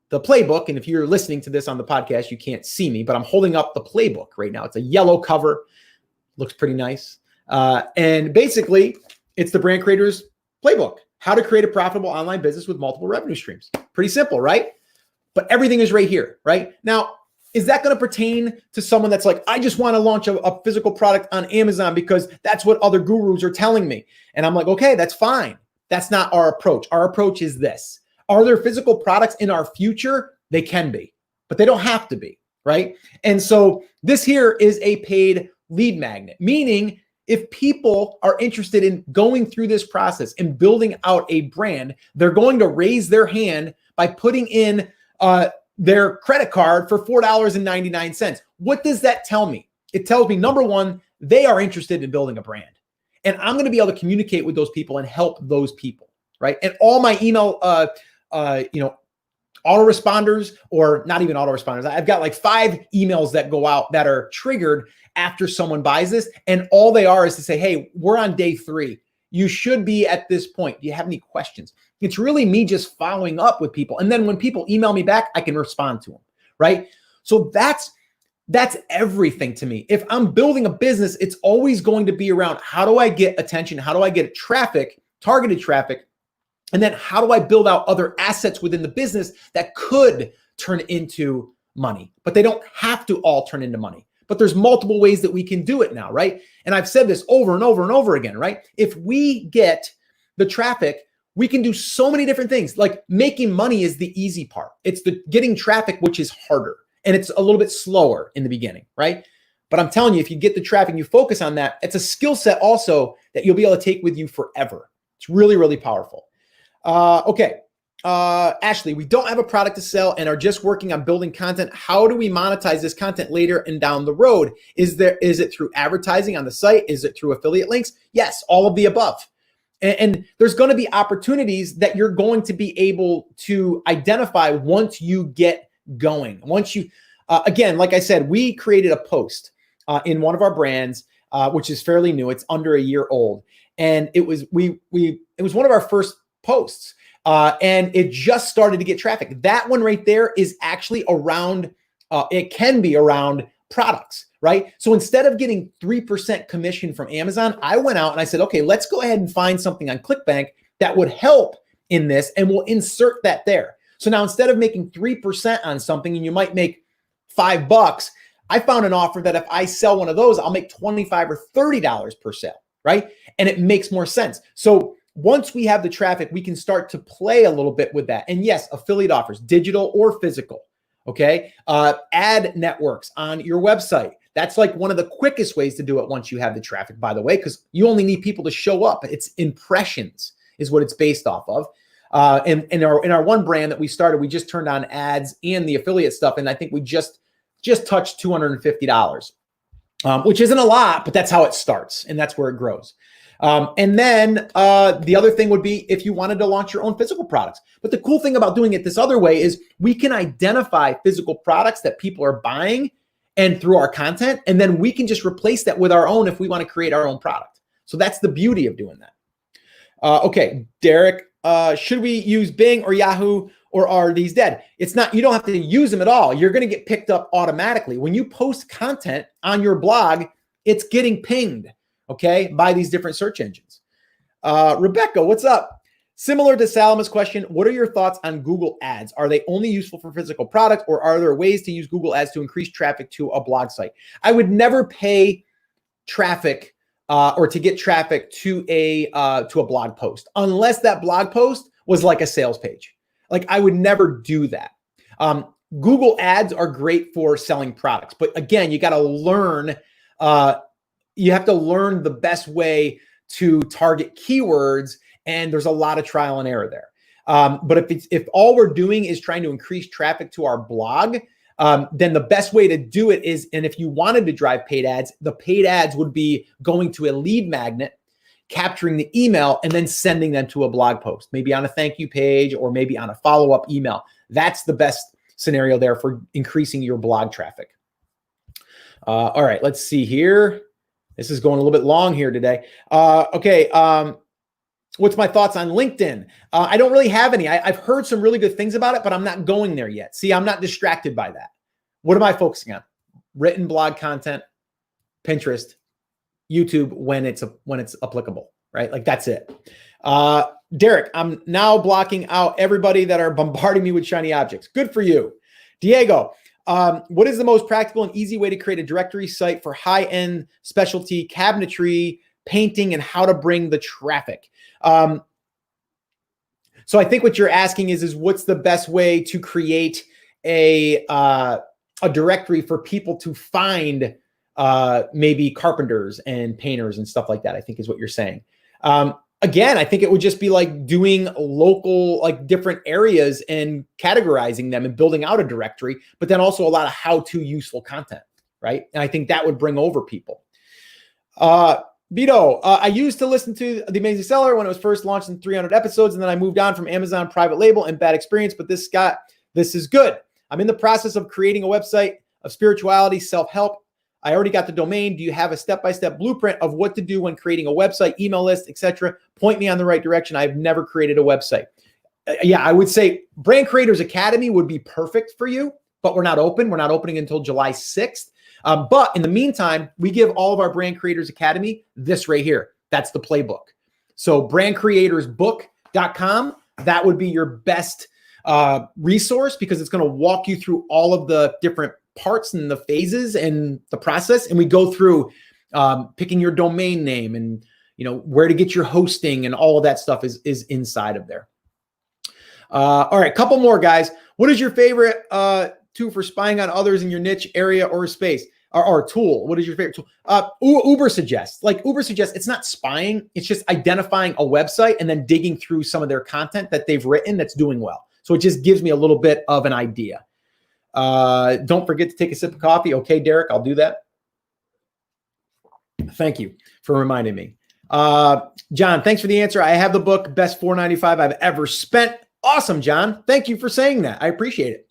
the playbook, and if you're listening to this on the podcast, you can't see me, but I'm holding up the playbook right now. It's a yellow cover, looks pretty nice. And basically, it's the brand creator's playbook, how to create a profitable online business with multiple revenue streams. Pretty simple, right? But everything is right here, right? Now, is that going to pertain to someone that's like, I just want to launch a physical product on Amazon because that's what other gurus are telling me? And I'm like, okay, that's fine. That's not our approach. Our approach is this. Are there physical products in our future? They can be, but they don't have to be, right? And so this here is a paid lead magnet, meaning if people are interested in going through this process and building out a brand, they're going to raise their hand by putting in their credit card for $4.99. What does that tell me? It tells me, number one, they are interested in building a brand. And I'm going to be able to communicate with those people and help those people, right? And all my email, autoresponders, or not even autoresponders. I've got like 5 emails that go out that are triggered after someone buys this. And all they are is to say, hey, we're on day 3. You should be at this point. Do you have any questions? It's really me just following up with people. And then when people email me back, I can respond to them, right? So that's everything to me. If I'm building a business, it's always going to be around how do I get attention? How do I get traffic, targeted traffic? And then how do I build out other assets within the business that could turn into money? But they don't have to all turn into money. But there's multiple ways that we can do it now, right? And I've said this over and over and over again, right? If we get the traffic, we can do so many different things. Like making money is the easy part. It's the getting traffic, which is harder. And it's a little bit slower in the beginning, right? But I'm telling you, if you get the traffic, you focus on that, it's a skill set also that you'll be able to take with you forever. It's really, really powerful. Okay. Ashley, we don't have a product to sell and are just working on building content. How do we monetize this content later and down the road? Is it through advertising on the site? Is it through affiliate links? Yes, all of the above. And there's going to be opportunities that you're going to be able to identify once you get going. Once you, again, like I said, we created a post in one of our brands, which is fairly new. It's under a year old. And it was one of our first posts. And it just started to get traffic. That one right there is actually around, it can be around products, right? So instead of getting 3% commission from Amazon, I went out and I said, okay, let's go ahead and find something on ClickBank that would help in this, and we'll insert that there. So now instead of making 3% on something and you might make $5, I found an offer that if I sell one of those, I'll make $25 or $30 per sale, right? And it makes more sense. So once we have the traffic, we can start to play a little bit with that. And yes, affiliate offers, digital or physical, okay? Ad networks on your website. That's like one of the quickest ways to do it once you have the traffic, by the way, because you only need people to show up. It's impressions is what it's based off of. And in our one brand that we started, we just turned on ads and the affiliate stuff. And I think we just touched $250, which isn't a lot, but that's how it starts. And that's where it grows. And then the other thing would be if you wanted to launch your own physical products. But the cool thing about doing it this other way is we can identify physical products that people are buying and through our content, and then we can just replace that with our own if we want to create our own product. So that's the beauty of doing that. Okay, Derek, should we use Bing or Yahoo, or are these dead? It's not, you don't have to use them at all. You're going to get picked up automatically. When you post content on your blog, it's getting pinged, okay, by these different search engines. Rebecca, what's up? Similar to Salama's question, what are your thoughts on Google Ads? Are they only useful for physical products, or are there ways to use Google Ads to increase traffic to a blog site? I would never pay traffic or to get traffic to a blog post unless that blog post was like a sales page. Like I would never do that. Google Ads are great for selling products, but again, you got to learn. You have to learn the best way to target keywords, and there's a lot of trial and error there. But if all we're doing is trying to increase traffic to our blog, then the best way to do it is, and if you wanted to drive paid ads, the paid ads would be going to a lead magnet, capturing the email, and then sending them to a blog post, maybe on a thank you page or maybe on a follow-up email. That's the best scenario there for increasing your blog traffic. All right, let's see here. This is going a little bit long here today. Okay. What's my thoughts on LinkedIn? I don't really have any. I've heard some really good things about it, but I'm not going there yet. See, I'm not distracted by that. What am I focusing on? Written blog content, Pinterest, YouTube when it's applicable, right? Like that's it. Derek, I'm now blocking out everybody that are bombarding me with shiny objects. Good for you. Diego, what is the most practical and easy way to create a directory site for high-end specialty cabinetry, painting, and how to bring the traffic? So I think what you're asking is what's the best way to create a directory for people to find maybe carpenters and painters and stuff like that, I think is what you're saying. Again, I think it would just be like doing local, like different areas and categorizing them and building out a directory, but then also a lot of how-to useful content, right? And I think that would bring over people. Vito, I used to listen to The Amazing Seller when it was first launched in 300 episodes, and then I moved on from Amazon private label and bad experience, but this is good. I'm in the process of creating a website of spirituality, self-help. I already got the domain. Do you have a step-by-step blueprint of what to do when creating a website, email list, etc.? Point me on the right direction. I've never created a website. Yeah, I would say Brand Creators Academy would be perfect for you, but we're not open. We're not opening until July 6th. But in the meantime, we give all of our Brand Creators Academy this right here. That's the playbook. So brandcreatorsbook.com, that would be your best resource because it's going to walk you through all of the different parts and the phases and the process. And we go through picking your domain name and where to get your hosting and all of that stuff is inside of there. All right, couple more guys. What is your favorite tool for spying on others in your niche area or space? Or tool? What is your favorite tool? Uber suggests. Like Uber suggests, it's not spying. It's just identifying a website and then digging through some of their content that they've written that's doing well. So it just gives me a little bit of an idea. Don't forget to take a sip of coffee. Okay, Derek, I'll do that. Thank you for reminding me. John, thanks for the answer. I have the book, best $4.95 I've ever spent. Awesome, John. Thank you for saying that. I appreciate it.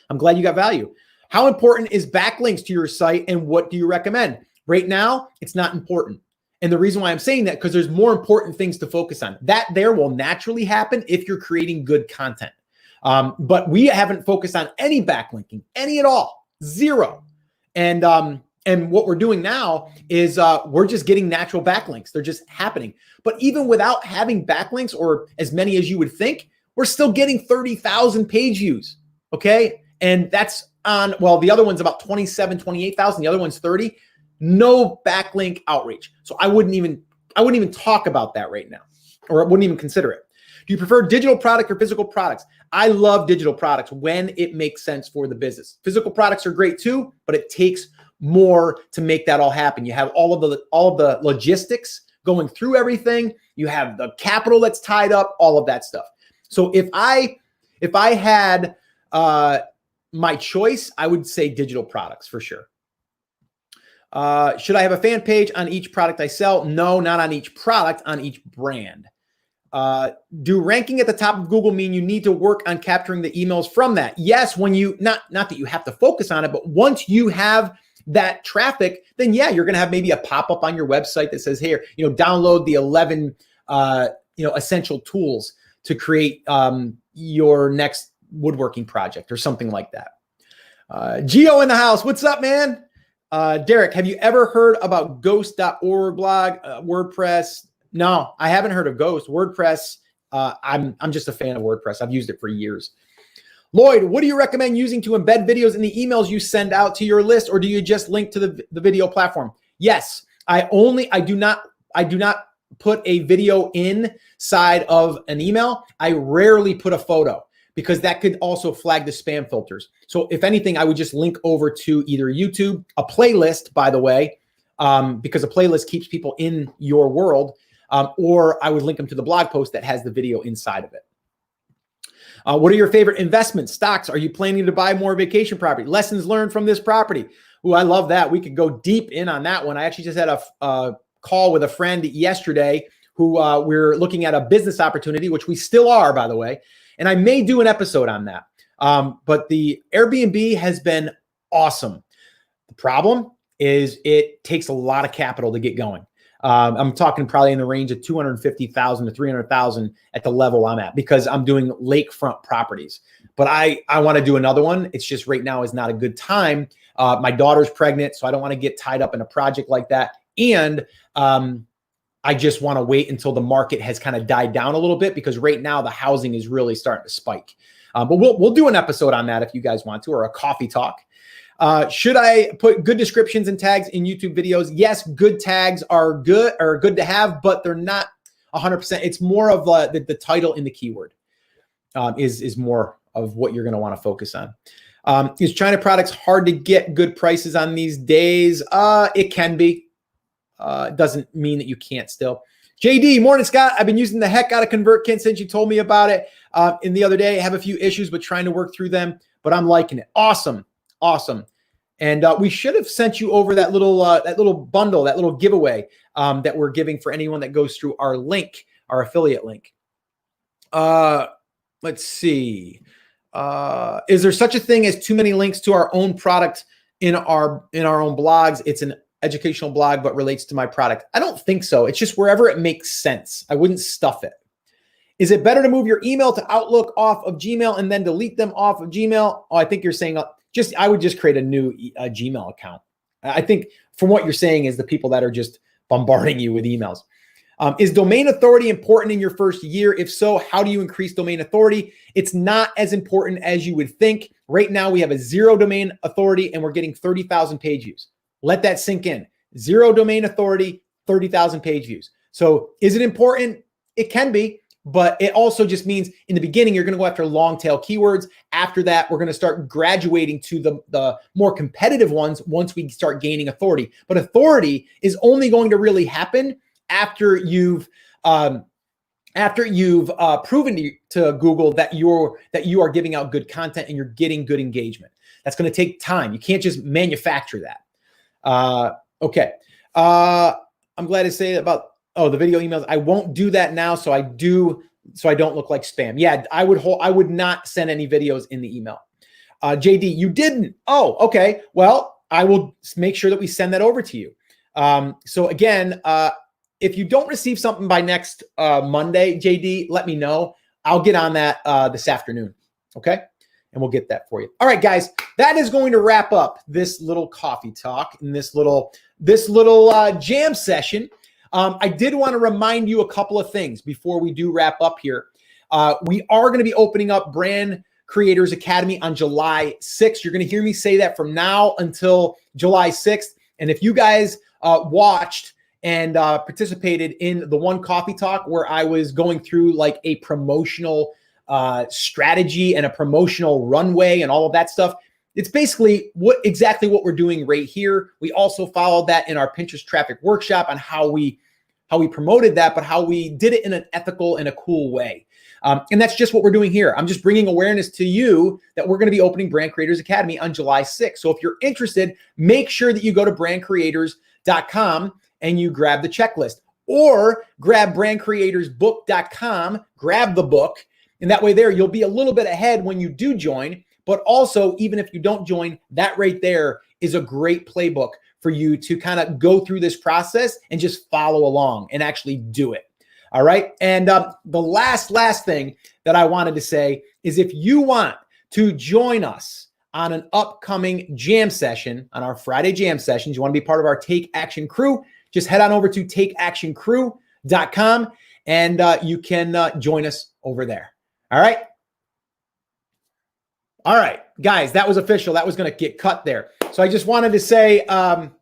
I'm glad you got value. How important is backlinks to your site and what do you recommend? Right now, it's not important. And the reason why I'm saying that, because there's more important things to focus on. That there will naturally happen if you're creating good content. But we haven't focused on any backlinking, any at all, zero. And And what we're doing now is we're just getting natural backlinks. They're just happening. But even without having backlinks, or as many as you would think, we're still getting 30,000 page views. Okay. And that's on, well, the other one's about 27, 28,000. The other one's 30. No backlink outreach. So I wouldn't even talk about that right now, or I wouldn't even consider it. Do you prefer digital product or physical products? I love digital products when it makes sense for the business. Physical products are great too, but it takes more to make that all happen. You have all of the logistics going through everything. You have the capital that's tied up, all of that stuff. So if I had my choice, I would say digital products for sure. Should I have a fan page on each product I sell? No, not on each product, on each brand. Do ranking at the top of Google mean you need to work on capturing the emails from that? Yes, when you, not that you have to focus on it, but once you have that traffic, then yeah, you're going to have maybe a pop-up on your website that says, here, download the 11, essential tools to create your next woodworking project or something like that. Geo in the house. What's up, man? Derek, have you ever heard about ghost.org blog, WordPress? No, I haven't heard of Ghost. WordPress, I'm just a fan of WordPress. I've used it for years. Lloyd, what do you recommend using to embed videos in the emails you send out to your list, or do you just link to the video platform? Yes, I do not put a video inside of an email. I rarely put a photo because that could also flag the spam filters. So if anything, I would just link over to either YouTube, a playlist, by the way, because a playlist keeps people in your world, or I would link them to the blog post that has the video inside of it. What are your favorite investments, stocks? Are you planning to buy more vacation property? Lessons learned from this property. Ooh, I love that. We could go deep in on that one. I actually just had a call with a friend yesterday who we're looking at a business opportunity, which we still are, by the way. And I may do an episode on that. But the Airbnb has been awesome. The problem is it takes a lot of capital to get going. I'm talking probably in the range of 250,000 to 300,000 at the level I'm at, because I'm doing lakefront properties. But I want to do another one. It's just right now is not a good time. My daughter's pregnant, so I don't want to get tied up in a project like that. And I just want to wait until the market has kind of died down a little bit, because right now the housing is really starting to spike. But we'll do an episode on that if you guys want to, or a coffee talk. Should I put good descriptions and tags in YouTube videos? Yes, good tags are good to have, but they're not 100%. It's more of the title in the keyword is more of what you're going to want to focus on. Is China products hard to get good prices on these days? It can be. It doesn't mean that you can't still. JD, morning, Scott. I've been using the heck out of ConvertKit since you told me about it. And the other day, I have a few issues, but trying to work through them, but I'm liking it. Awesome. And we should have sent you over that little bundle, that little giveaway that we're giving for anyone that goes through our link, our affiliate link. Let's see. Is there such a thing as too many links to our own product in our own blogs? It's an educational blog, but relates to my product. I don't think so. It's just wherever it makes sense. I wouldn't stuff it. Is it better to move your email to Outlook off of Gmail and then delete them off of Gmail? Oh, I think you're saying I would just create a new Gmail account. I think from what you're saying is the people that are just bombarding you with emails. Is domain authority important in your first year? If so, how do you increase domain authority? It's not as important as you would think. Right now, we have a 0 domain authority and we're getting 30,000 page views. Let that sink in. 0 domain authority, 30,000 page views. So is it important? It can be, but it also just means in the beginning, you're going to go after long tail keywords. After that, we're going to start graduating to the more competitive ones once we start gaining authority. But authority is only going to really happen after you've proven to Google that you are giving out good content and you're getting good engagement. That's going to take time. You can't just manufacture that. Okay. I'm glad to say about the video emails. I won't do that now, so I don't look like spam. Yeah, I would not send any videos in the email. JD, you didn't. Oh, okay. Well, I will make sure that we send that over to you. So again, if you don't receive something by next Monday, JD, let me know. I'll get on that this afternoon. Okay. and we'll get that for you. All right, guys, that is going to wrap up this little coffee talk and this little jam session. I did want to remind you a couple of things before we do wrap up here. We are going to be opening up Brand Creators Academy on July 6th. You're going to hear me say that from now until July 6th. And if you guys watched and participated in the one coffee talk where I was going through like a promotional strategy and a promotional runway and all of that stuff, it's basically exactly what we're doing right here. We also followed that in our Pinterest traffic workshop on how we promoted that, but how we did it in an ethical and a cool way. And that's just what we're doing here. I'm just bringing awareness to you that we're going to be opening Brand Creators Academy on July 6th. So if you're interested, make sure that you go to brandcreators.com and you grab the checklist, or grab brandcreatorsbook.com, grab the book. And that way there, you'll be a little bit ahead when you do join. But also, even if you don't join, that right there is a great playbook for you to kind of go through this process and just follow along and actually do it. All right. And the last thing that I wanted to say is, if you want to join us on an upcoming jam session, on our Friday jam sessions, you want to be part of our Take Action crew, just head on over to takeactioncrew.com and you can join us over there. All right. All right, guys, that was official. That was going to get cut there. So I just wanted to say, hope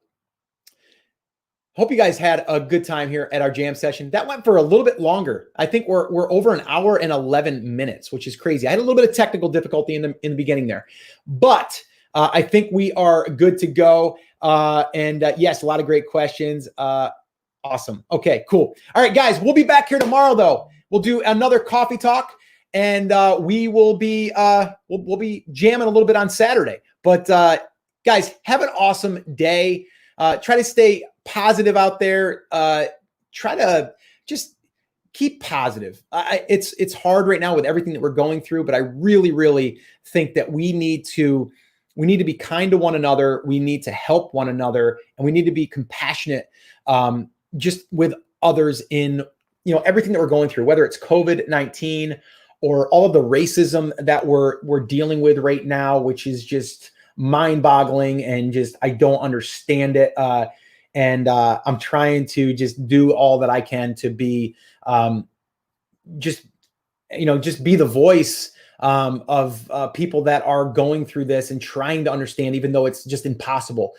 you guys had a good time here at our jam session. That went for a little bit longer. I think we're over an hour and 11 minutes, which is crazy. I had a little bit of technical difficulty in the beginning there, but I think we are good to go. Yes, a lot of great questions. Awesome. Okay, cool. All right, guys, we'll be back here tomorrow, though. We'll do another coffee talk. And we will be we'll be jamming a little bit on Saturday. But guys, have an awesome day. Try to stay positive out there. Try to just keep positive. It's hard right now with everything that we're going through, but I really think that we need to be kind to one another. We need to help one another, and we need to be compassionate just with others in everything that we're going through, whether it's COVID-19 or all of the racism that we're dealing with right now, which is just mind-boggling, and just I don't understand it. I'm trying to just do all that I can to be just be the voice of people that are going through this and trying to understand, even though it's just impossible.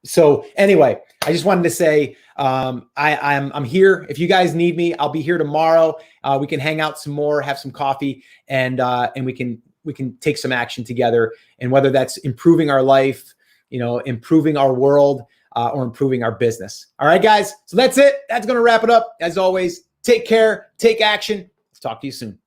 So anyway, I just wanted to say I'm here. If you guys need me, I'll be here tomorrow. We can hang out some more, have some coffee, and we can take some action together. And whether that's improving our life, improving our world, or improving our business. All right, guys. So that's it. That's going to wrap it up. As always, take care, take action. Let's talk to you soon.